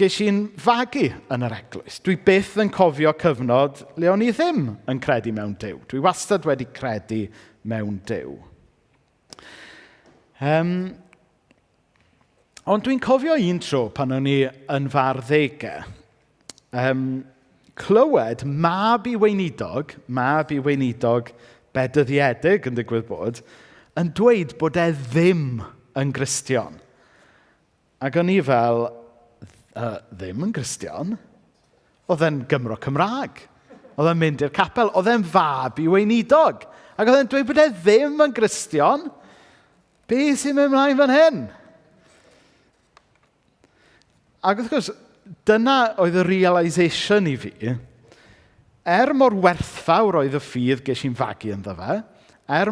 ges i'n fagu yn yr eglwys. Dwi byth yn cofio cyfnod le o'n i ddim yn credu mewn Duw. Dwi wastad wedi credu mewn Duw. Ond dwi'n cofio un tro pan o'n i yn 40, clywed mab i weinidog bedyddiedig yn digwydd bod, yn dweud bod e ddim yn Gristion. Ac o'n i fel, ddim yn Gristion? Oedd e'n Gymro Cymraeg. Oedd e'n mynd i'r capel. Oedd e'n fab i weinidog. Ac oedd e'n dweud bod e ddim yn Gristion. Be sy'n mynd mlaen fan hyn? Ac wrth gwrs, dyna oedd y realisation i fi. Mor werthfawr oedd y ffydd ges i'n fagu ynddo fe,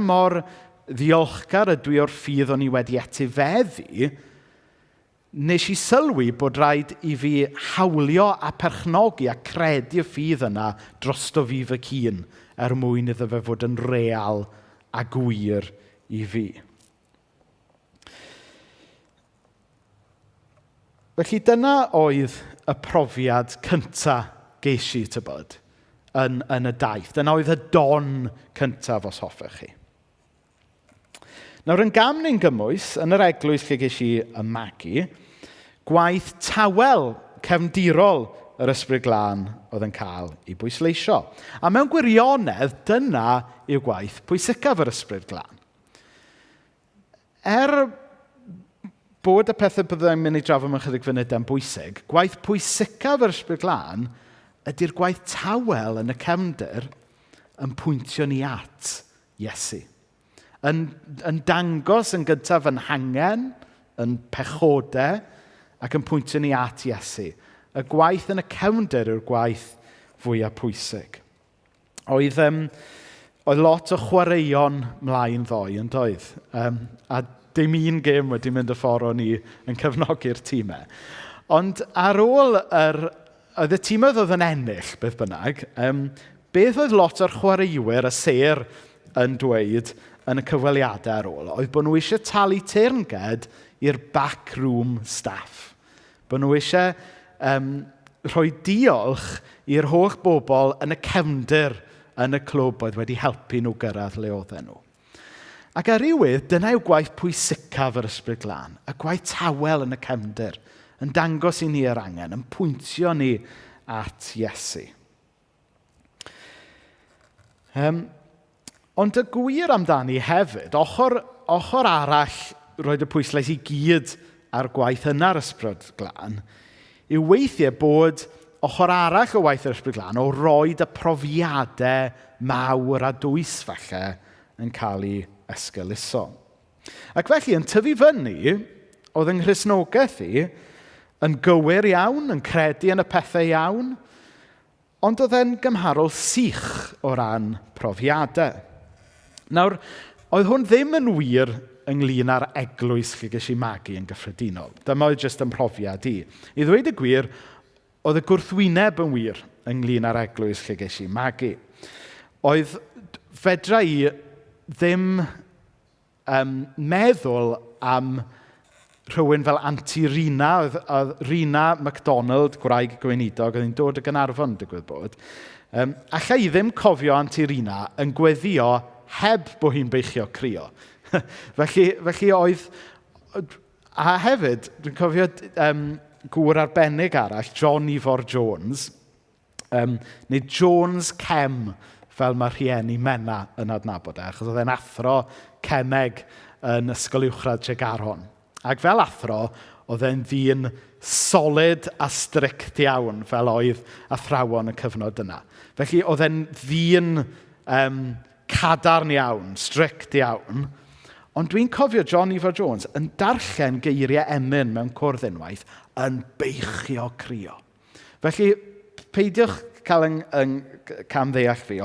mor ddiolchgar ydw i o'r ffydd o'n i wedi etifeddu, nes i sylwi bod rhaid i fi hawlio a perchnogi a credu y ffydd yna drosto fi fy hun mwyn iddo fe fod yn real a gwir i fi. Felly dyna oedd y profiad cyntaf ges i, tybod, yn y daith. Dyna oedd y don cyntaf os hoffech chi. Nawr, yn gam neu'n gymwys, yn yr eglwys lle ges i y magu, gwaith tawel cefndirol yr Ysbryd Glân oedd yn cael ei bwysleisio. A mewn gwirionedd, dyna yw gwaith pwysicaf yr Ysbryd Glân. Bod y pethau byddai'n mynd i drafod mewn chydig funudau'n bwysig, gwaith pwysicaf yr Ysbryd Glân ydy'r gwaith tawel yn y cefndir yn pwyntio ni at Iesu. Yn dangos yn gyntaf yn hangen, yn pechodau, ac yn pwyntio ni at Iesu. Y gwaith yn y cefndir yw'r gwaith fwyaf pwysig. Oedd lot o chwaraeon mlaen ddoe yn doedd. A dim un gêm wedi mynd y ffordd o'n i yn cefnogi'r tîmau. Ond ar ôl oedd y tîmau oedd yn ennill, beth bynnag, beth oedd lot o'r chwaraewyr y ser yn dweud yn y cyfweliadau ar ôl, oedd bod nhw eisiau talu teyrnged i'r backroom staff. Bod nhw eisiau rhoi diolch i'r holl bobl yn y cefndir yn y clwb oedd wedi helpu nhw gyrraedd le oedden nhw. Ac ar rywydd, dyna yw gwaith pwysicaf yr Ysbryd Glân, y gwaith tawel yn y cefndir, yn dangos i ni yr angen, yn pwyntio ni at Iesu. Ond y gwir amdani hefyd, ochr arall roed y pwyslais i gyd ar gwaith yna'r Ysbryd Glân, yw weithiau bod ochr arall o waith yr Ysbryd Glân o roed y profiadau mawr a dwys falle yn cael ei esgeuluso. Ac felly, yn tyfu fyny, oedd yng Nghristnogaeth i yn gywir iawn, yn credu yn y pethau iawn, ond oedd e'n gymharol sych o ran profiadau. Nawr, oedd hwn ddim yn wir ynglyn â'r eglwys lle ges i magu yn gyffredinol. Dyma oedd jyst yn profiad i. I ddweud y gwir, oedd y gwrthwyneb yn wir ynglyn â'r eglwys lle ges i magu. Oedd fedra i ddim meddwl am rhywun fel Aunty Rhina, oedd Rhina MacDonald, gwraig gweinidog, oedd hi'n dod y Gynarfon, digwydd bod. Alla i ddim cofio Aunty Rhina yn gweddio heb bod hi'n beichio crio. felly oedd... A hefyd, dwi'n cofio gŵr arbennig arall, John Ifor Jones, neu Jones Cem, fel mae rhieni Mena yn adnabod achos oedd e'n athro cemeg yn ysgol uwchradd Tregaron. Ac fel athro, oedd e'n ddyn solid a strict iawn fel oedd athrawon y cyfnod yna. Felly oedd e'n ddyn cadarn iawn, strict iawn. Ond dwi'n cofio John Evo Jones yn darllen geiriau emyn mewn cwrdd unwaith yn beichio crio. Felly, peidiwch cael yn camddeall fi,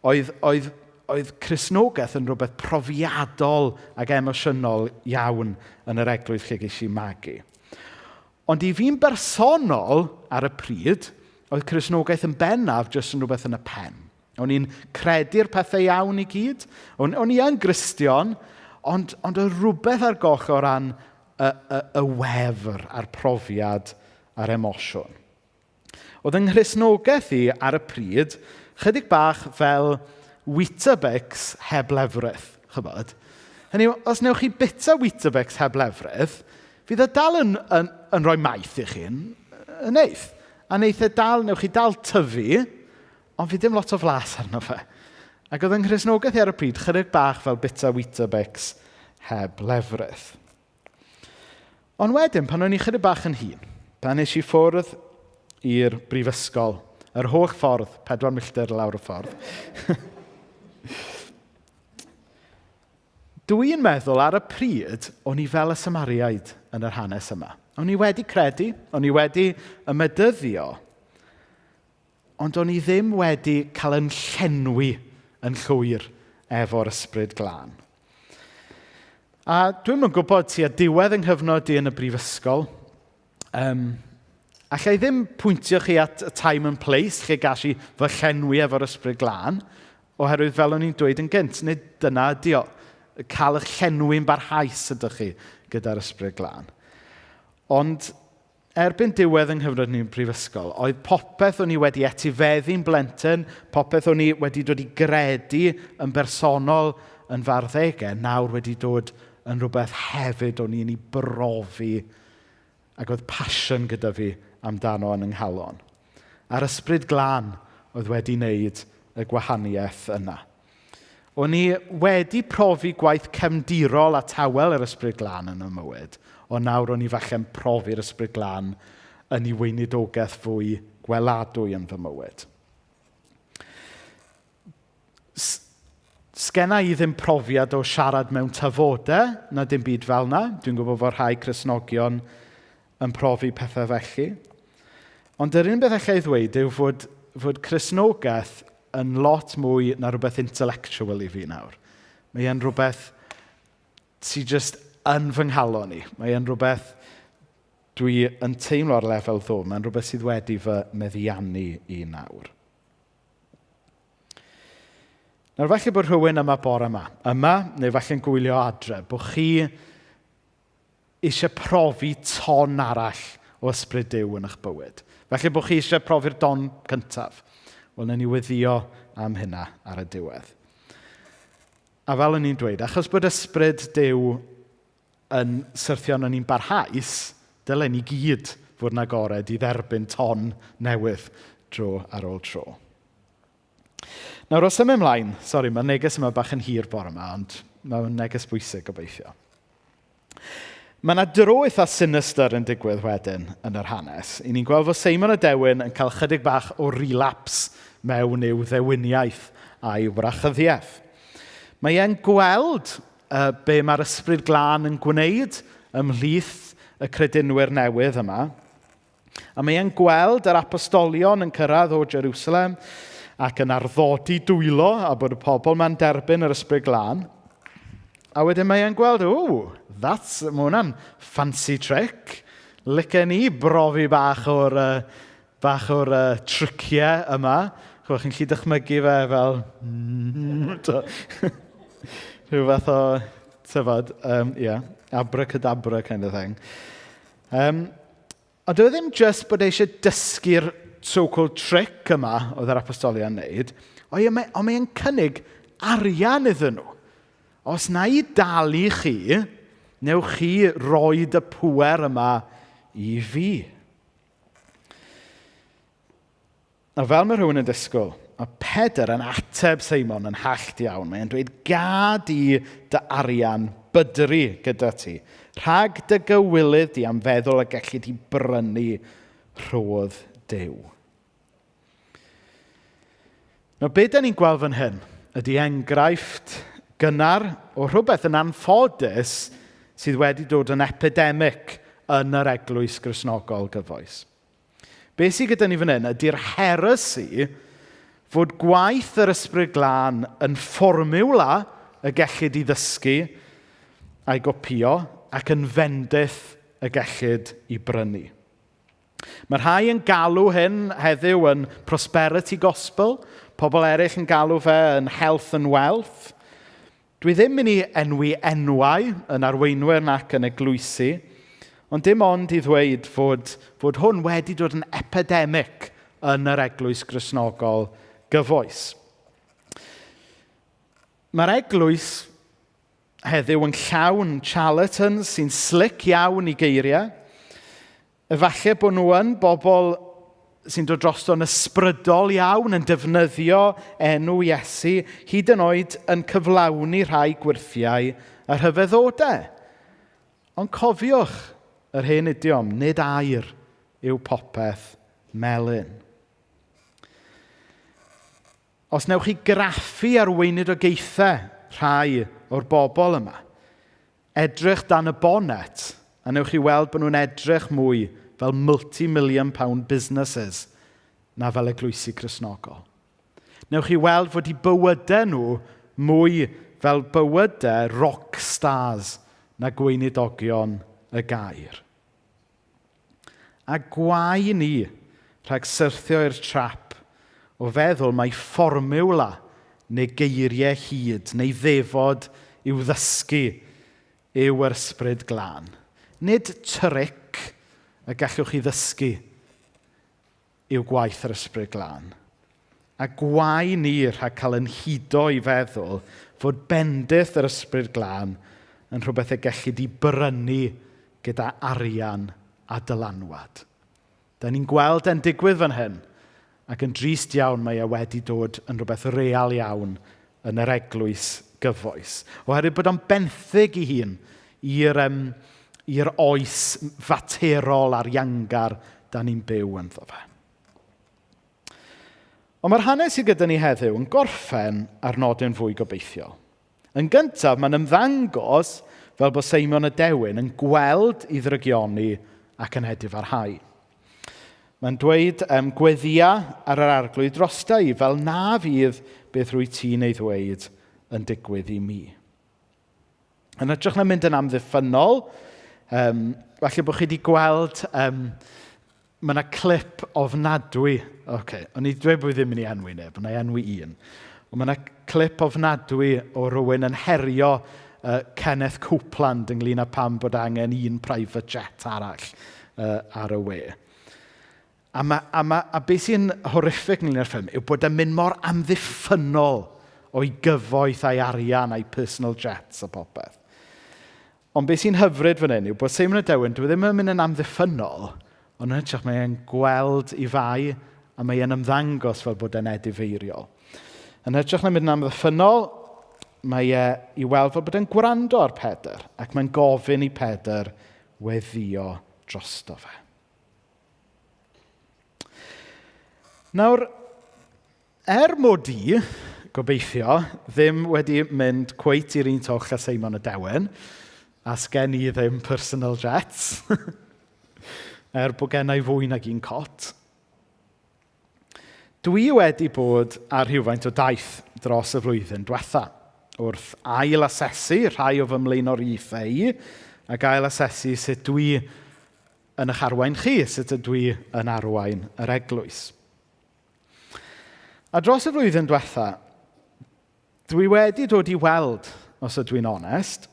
oedd Cristnogaeth yn rhywbeth profiadol ac emosiynol iawn yn yr eglwys lle ges i magu. Ond i fi'n bersonol ar y pryd, oedd Cristnogaeth yn bennaf jyst yn rhywbeth yn y pen. O'n i'n credu'r pethau iawn i gyd. O'n i yn Gristion, ond oedd rhywbeth ar goll o ran y wefr a'r profiad a'r emosiwn. Oedd yng Nghristnogaeth i ar y pryd, chydig bach fel Weetabix heb lefrith, chybod. Hynny yw, os newch chi bita Weetabix heb lefrith, fydd e dal yn rhoi maith i chi'n neith. A newch chi dal tyfu, ond fydd dim lot o flas arno fe. Ac oedd yng Nghristnogaeth i ar y pryd, chydig bach fel bita Weetabix heb lefrith. Ond wedyn, pan o'n i chydig bach yn hŷn, pan nes i ffwrdd i'r brifysgol, yr holl ffordd, 4 milltir lawr y ffordd. Dwi'n meddwl ar y pryd, o'n i fel y Samariaid yn yr hanes yma. O'n i wedi credu, o'n i wedi ymedyddio, ond o'n i ddim wedi cael yn llenwi yn llwyr efo'r ysbryd glân. A dwi'n yn gwybod ti a diwedd yng nghyfnod i yn y brifysgol, allai ddim pwyntio chi at y time and place lle gallu fy llenwi efo'r ysbryd glân, oherwydd fel o'n i'n dweud yn gynt, nid dyna ydi o, cael eich llenwi'n barhaus ydych chi gyda'r ysbryd glân. Ond erbyn diwedd yng nghyfnod ni'n brifysgol, oedd popeth o'n i wedi etifeddu'n blentyn, popeth o'n i wedi dod i gredu yn bersonol yn farddegau, nawr wedi dod yn rhywbeth hefyd o'n i'n ei brofi ac oedd passion gyda fi amdano yn ynghalon. A'r ysbryd glân oedd wedi wneud y gwahaniaeth yna. O'n i wedi profi gwaith cefndirol a tawel yr ysbryd glân yn y mywyd, ond nawr o'n i falle'n profi'r ysbryd glân yn ei weinidogaeth fwy gweladwy yn fy mywyd. Sgenna i ddim profiad o siarad mewn tyfodau, na dim byd fel na. Dwi'n gwybod fod rhai Cristnogion yn profi pethau felly. Ond yr unig beth allai ddweud yw fod Cristnogaeth yn lot mwy na rhywbeth intellectual i fi nawr. Mae e'n rhywbeth sy'n just yn fy nghalon i. Mae e'n rhywbeth dwi yn teimlo ar lefel ddo. Mae'n rhywbeth sydd wedi fy meddiannu i nawr. Nawr falle bod rhywun yma bore yma, neu falle'n gwylio adre, bod chi eisiau profi ton arall o ysbryd Duw yn eich bywyd. Falle bod chi eisiau profi'r don cyntaf. Wel, na ni weddio am hynna ar y diwedd. A fel o'n i'n dweud, achos bod ysbryd Duw yn syrthio yn ni'n barhaus, dylen ni gyd fod yn agored i dderbyn ton newydd tro ar ôl tro. Nawr, os ymwneud ymlaen, mae neges yma bach yn hir bore yma, ond mae'n neges bwysig gobeithio. Mae yna dro eitha sinister yn digwydd wedyn yn yr hanes. I ni'n gweld fod Simon y Dewin yn cael chydig bach o relapse mewn i'w ddewiniaeth a'i wrachyddiaeth. Mae e'n gweld be mae'r ysbryd glân yn gwneud ymhlith y credinwyr newydd yma. A mae e'n gweld yr apostolion yn cyrraedd o Jerusalem ac yn arddodi dwylo a bod y pobl ma'n derbyn yr ysbryd glân. A wedyn mae e'n gweld, mae hwnna'n fancy trick. Licen ni brofi bach o'r triciau yma. Chwch chi'n gallu dychmygu fe fel... rhyw fath o, tyfod, abracadabra kind of thing. Ond oedd ddim just bod eisiau dysgu'r so-called trick yma oedd yr apostolion wneud, ond mae'n cynnig arian iddyn nhw. Os na i dalu chi, newch chi roed y pŵer yma i fi. A fel mae rhywun yn disgwyl, mae Pedr yn ateb Simon yn hallt iawn. Mae'n dweud, gad i dy arian bydru gyda ti. Rhag dy gywilydd di am feddwl y gellu di brynu rhodd Duw. Nawr, be da ni'n gweld fan hyn ydy enghraifft gynnar o rhywbeth yn anffodus sydd wedi dod yn epidemic yn yr eglwys Gristnogol gyfoes. Be sydd gyda ni fan hyn ydy'r heresy fod gwaith yr Ysbryd Glân yn fformiwla y gellid i ddysgu a'i gopio ac yn fendith y gellid i brynu. Mae rhai yn galw hyn heddiw yn prosperity gospel, pobl eraill yn galw fe yn health and wealth. Dwi ddim yn ei enwi enwau yn arweinwyr nac yn eglwysu, ond dim ond i ddweud fod hwn wedi dod yn epidemic yn yr eglwys Gristnogol gyfoes. Mae'r eglwys heddiw yn llawn charlatans sy'n slick iawn i geiriau. Efallai bod nhw yn bobl sy'n dod drosto'n ysbrydol iawn yn defnyddio enw Iesu, hyd yn oed yn cyflawni rhai gwirthiau a rhyfeddodau. Ond cofiwch yr hen idiom, nid aur yw popeth melyn. Os newch chi graffu ar weinidogaethau rhai o'r bobl yma, edrych dan y bonet, a newch chi weld bod nhw'n edrych mwy fel multi-million pound businesses na fel eglwysi Gristnogol. Newch chi weld fod eu bywydau nhw mwy fel bywydau rock stars na gweinidogion y gair. A gwai ni rhag syrthio i'r trap o feddwl mai fformiwla neu geiriau hyd neu ddefod i'w ddysgu yw yr Ysbryd Glân. Nid tric y gallwch chi ddysgu yw gwaith yr Ysbryd Glân. A gwai ni rhag cael yn hudo i feddwl fod bendith yr Ysbryd Glân yn rhywbeth y gellid i brynu gyda arian a dylanwad. Da ni'n gweld e'n digwydd fan hyn, ac yn drist iawn mae e wedi dod yn rhywbeth real iawn yn yr eglwys gyfoes. Oherwydd bod o'n benthyg i hun i'r oes faterol a'r iangar da ni'n byw ynddo fe. Ond mae'r hanes sydd gyda ni heddiw yn gorffen ar nodyn fwy gobeithiol. Yn gyntaf, mae'n ymddangos fel bod Simon y Dewin yn gweld i ddrygioni ac yn edifarhau. Mae'n dweud gweddia ar yr arglwydd drosta i fel na fydd beth rwy ti'n ei ddweud yn digwydd i mi. Yn edrych na mynd yn amddiffynol, falle bod chi wedi gweld, mae yna clip ofnadwy. O'n i dweud bod ddim yn ei enwi neb, ond ei enwi un. Mae yna clip ofnadwy o rywun yn herio Kenneth Copeland ynglyn â pam bod angen un private jet arall ar y we. A beth sy'n horrific ynglyn â'r ffilm yw bod e'n mynd mor amddiffynol o'i gyfoeth a'i arian a'i personal jets a popeth. Ond beth sy'n hyfryd fan hyn yw bod Simon y Dewin, dwi ddim yn mynd yn amddiffynol, ond yn hytrach mae e'n gweld i fai a mae e'n ymddangos fel bod e'n edifeiriol. Yn hytrach na mynd yn amddiffynol, mae e i weld fel bod e'n gwrando ar Pedr ac mae'n gofyn i Pedr weddio drosto fe. Nawr, mod i, gobeithio, ddim wedi mynd cweit i'r un twll â Simon y Dewin, a sgen i ddim personal jets, bod gennau fwy nag un cot. Dwi wedi bod ar rhywfaint o daith dros y flwyddyn diwetha, wrth ail-asesu rhai o fy mlaenoriaethau i, ac ail-asesu sut dwi yn eich arwain chi, sut ydw i yn arwain yr eglwys. A dros y flwyddyn diwetha, dwi wedi dod i weld, os ydw i'n onest,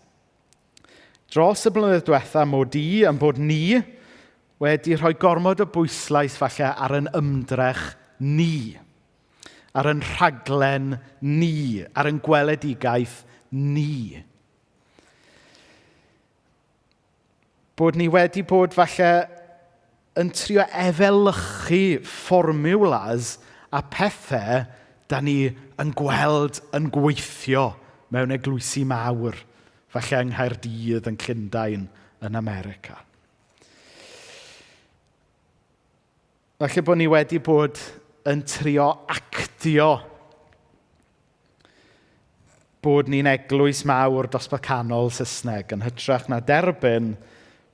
dros y blynyddoedd diwetha mod i yn bod ni wedi rhoi gormod o bwyslais falle ar yn ymdrech ni, ar yn rhaglen ni, ar yn gweledigaeth ni. Bod ni wedi bod falle yn trio efelychu fformiwlas a pethau da ni yn gweld yn gweithio mewn eglwysi mawr, falle yng Nghaerdydd, yn Llundain yn America. Felly bod ni wedi bod yn trio actio bod ni'n eglwys mawr dosbarth canol Saesneg yn hytrach na derbyn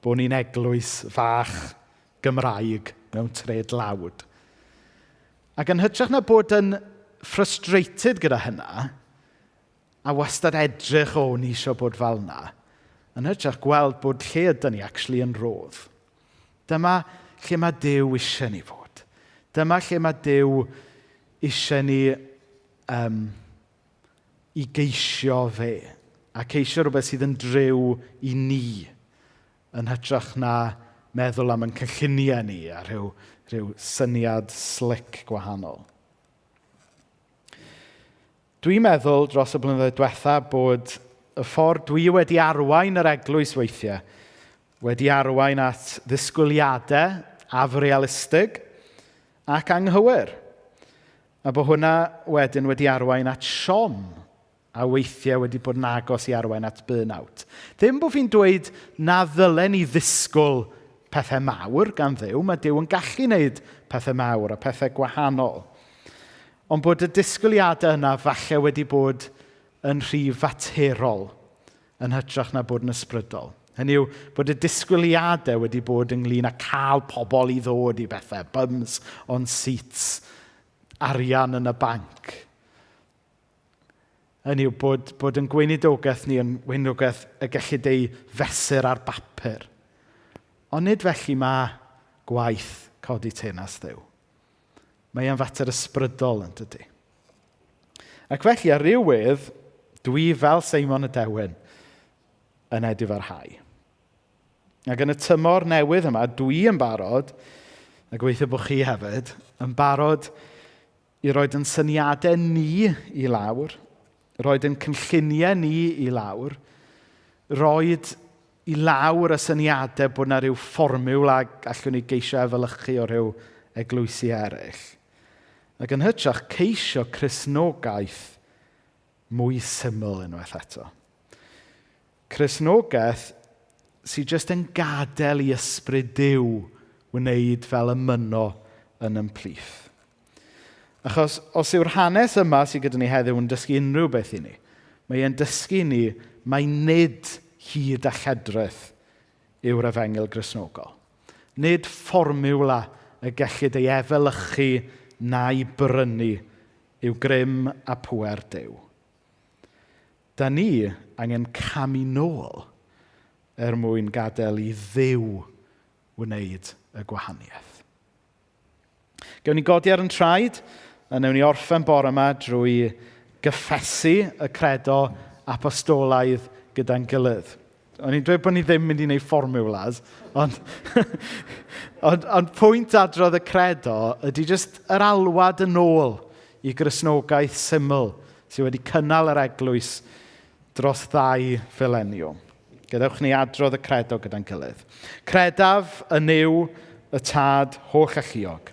bod ni'n eglwys fach Gymraeg mewn tred lawd. Ac yn hytrach na bod yn frustrated gyda hynna, a wastad edrych ni eisiau bod fel yna, yn hytrach gweld bod lle ydyn ni actually yn rodd. Dyma lle mae Duw eisiau ni fod. Dyma lle mae Duw eisiau ni i geisio fe, a ceisio rhywbeth sydd yn driw i ni, yn hytrach na meddwl am yn cynlluniau ni a rhyw syniad slick gwahanol. Dwi'n meddwl dros y blynyddoedd diwetha bod y ffordd dwi wedi arwain yr eglwys weithiau wedi arwain at ddisgwyliadau afrealistig ac anghywir. A bod hwnna wedyn wedi arwain at siom a weithiau wedi bod yn agos i arwain at burnout. Ddim bod fi'n dweud na ddylen ni ddisgwyl pethau mawr gan Dduw, mae Duw yn gallu wneud pethau mawr a pethau gwahanol. Ond bod y disgwyliadau yna falle wedi bod yn rhy faterol yn hytrach na bod yn ysbrydol. Hynny yw bod y disgwyliadau wedi bod ynglyn â cael pobl i ddod i bethau, bums on seats, arian yn y banc. Hynny yw bod yn gweinidogaeth ni yn gweinidogaeth y gellid ei fesur ar bapur. Ond nid felly mae gwaith codi teyrnas Dduw. Mae e'n fater ysbrydol yn dydy. Ac felly ar rywydd, dwi fel Simon y Dewin yn edifarhau. Ac yn y tymor newydd yma, dwi yn barod, a gobeithio bod chi hefyd, yn barod i roed yn syniadau ni i lawr, roed yn cynlluniau ni i lawr, roed i lawr y syniadau bod yna rhyw fformiwla allwn ni geisio efelychu o rhyw eglwysi eraill. Ac yn hytrach ceisio Cristnogaeth mwy syml unwaith eto. Cristnogaeth sydd jyst yn gadael i ysbryd Duw wneud fel y myno yn ymplith. Achos os yw'r hanes yma sydd gyda ni heddiw yn dysgu unrhyw beth i ni, mae e'n dysgu ni mai nid hyd a lledrith yw'r efengyl Gristnogol. Nid fformiwla y gellid ei efelychu na'i brynu yw grym a pŵer Duw. Da ni angen camu nôl mwyn gadael i Dduw wneud y gwahaniaeth. Gewn ni godi ar yn traed, a newn ni orffen bore yma drwy gyffesu y credo apostolaidd gyda'n gilydd. O'n i'n dweud bod ni ddim mynd i wneud fformiwlas, ond pwynt adrodd y credo ydy jyst yr alwad yn ôl i Gristnogaeth syml sydd wedi cynnal yr eglwys dros 2 fileniwm. Gadewch ni adrodd y credo gyda'n gilydd. Credaf yn yw y tad holl a lluog.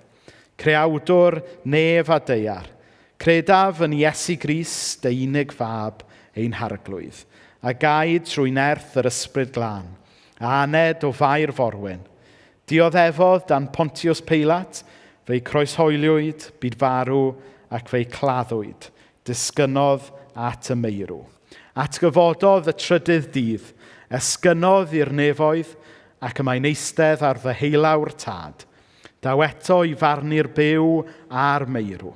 Creawdwr nef a deiar. Credaf yn Iesu Grist, dy unig fab, ein harglwydd. A gaid trwy nerth yr ysbryd glân, a aned o fair forwyn. Dioddefodd dan Pontius Pilat, fe'i croeshoeliwyd, byd farw ac fe'i claddwyd, disgynodd at y meirw. Atgyfododd y trydydd dydd, esgynodd i'r nefoedd ac y mae'n eistedd ar ddyheilawr tad. Daw eto i farnu'r byw a'r meirw.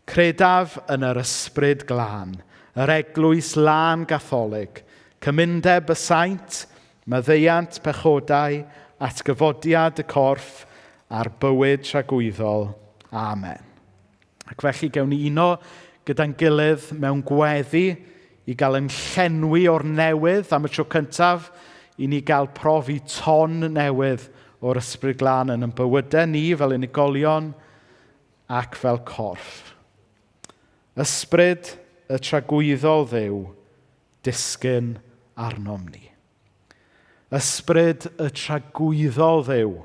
Credaf yn yr ysbryd glân, yr eglwys lân gatholig, cymundeb y saint, maddeuant pechodau, atgyfodiad y corff a'r bywyd tragwyddol. Amen. Ac felly gewn ni uno gyda'n gilydd mewn gweddi i gael yn llenwi o'r newydd am y tro cyntaf, i ni gael profi ton newydd o'r ysbryd glân yn bywydau ni fel unigolion ac fel corff. Ysbryd y tragwyddol Dduw, disgyn arnom ni. Ysbryd y tragwyddol Dduw,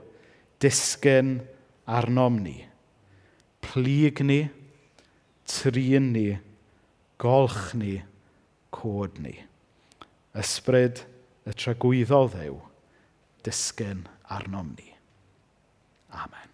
disgyn arnom ni. Plyg ni, trin ni, golch ni, cod ni. Ysbryd y tragwyddol Dduw, disgyn arnom ni. Amen.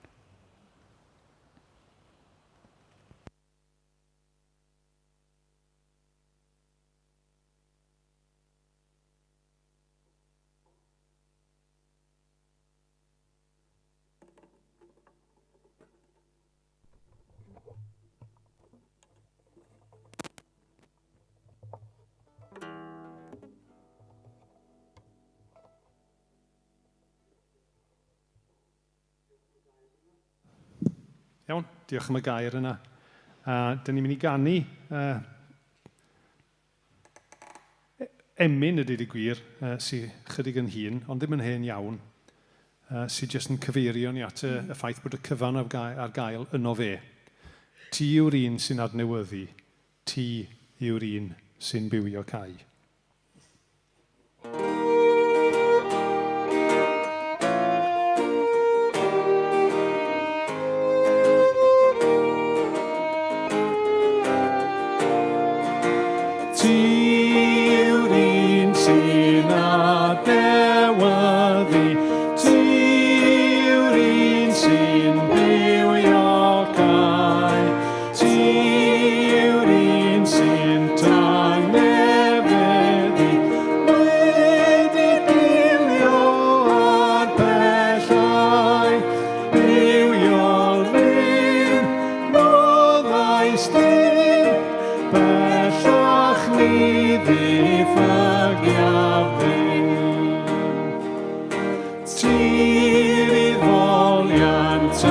Iawn, diolch am y gair yna. Dyna ni'n mynd i ganu emyn ydy di gwir, sy'n chydig yn hun, ond ddim yn hen iawn, sy'n jyst yn cyfeirio ni at y ffaith bod y cyfan ar gael yno fe. Ti yw'r un sy'n adnewyddu, ti yw'r un sy'n bywio cael. Ti fydd foliant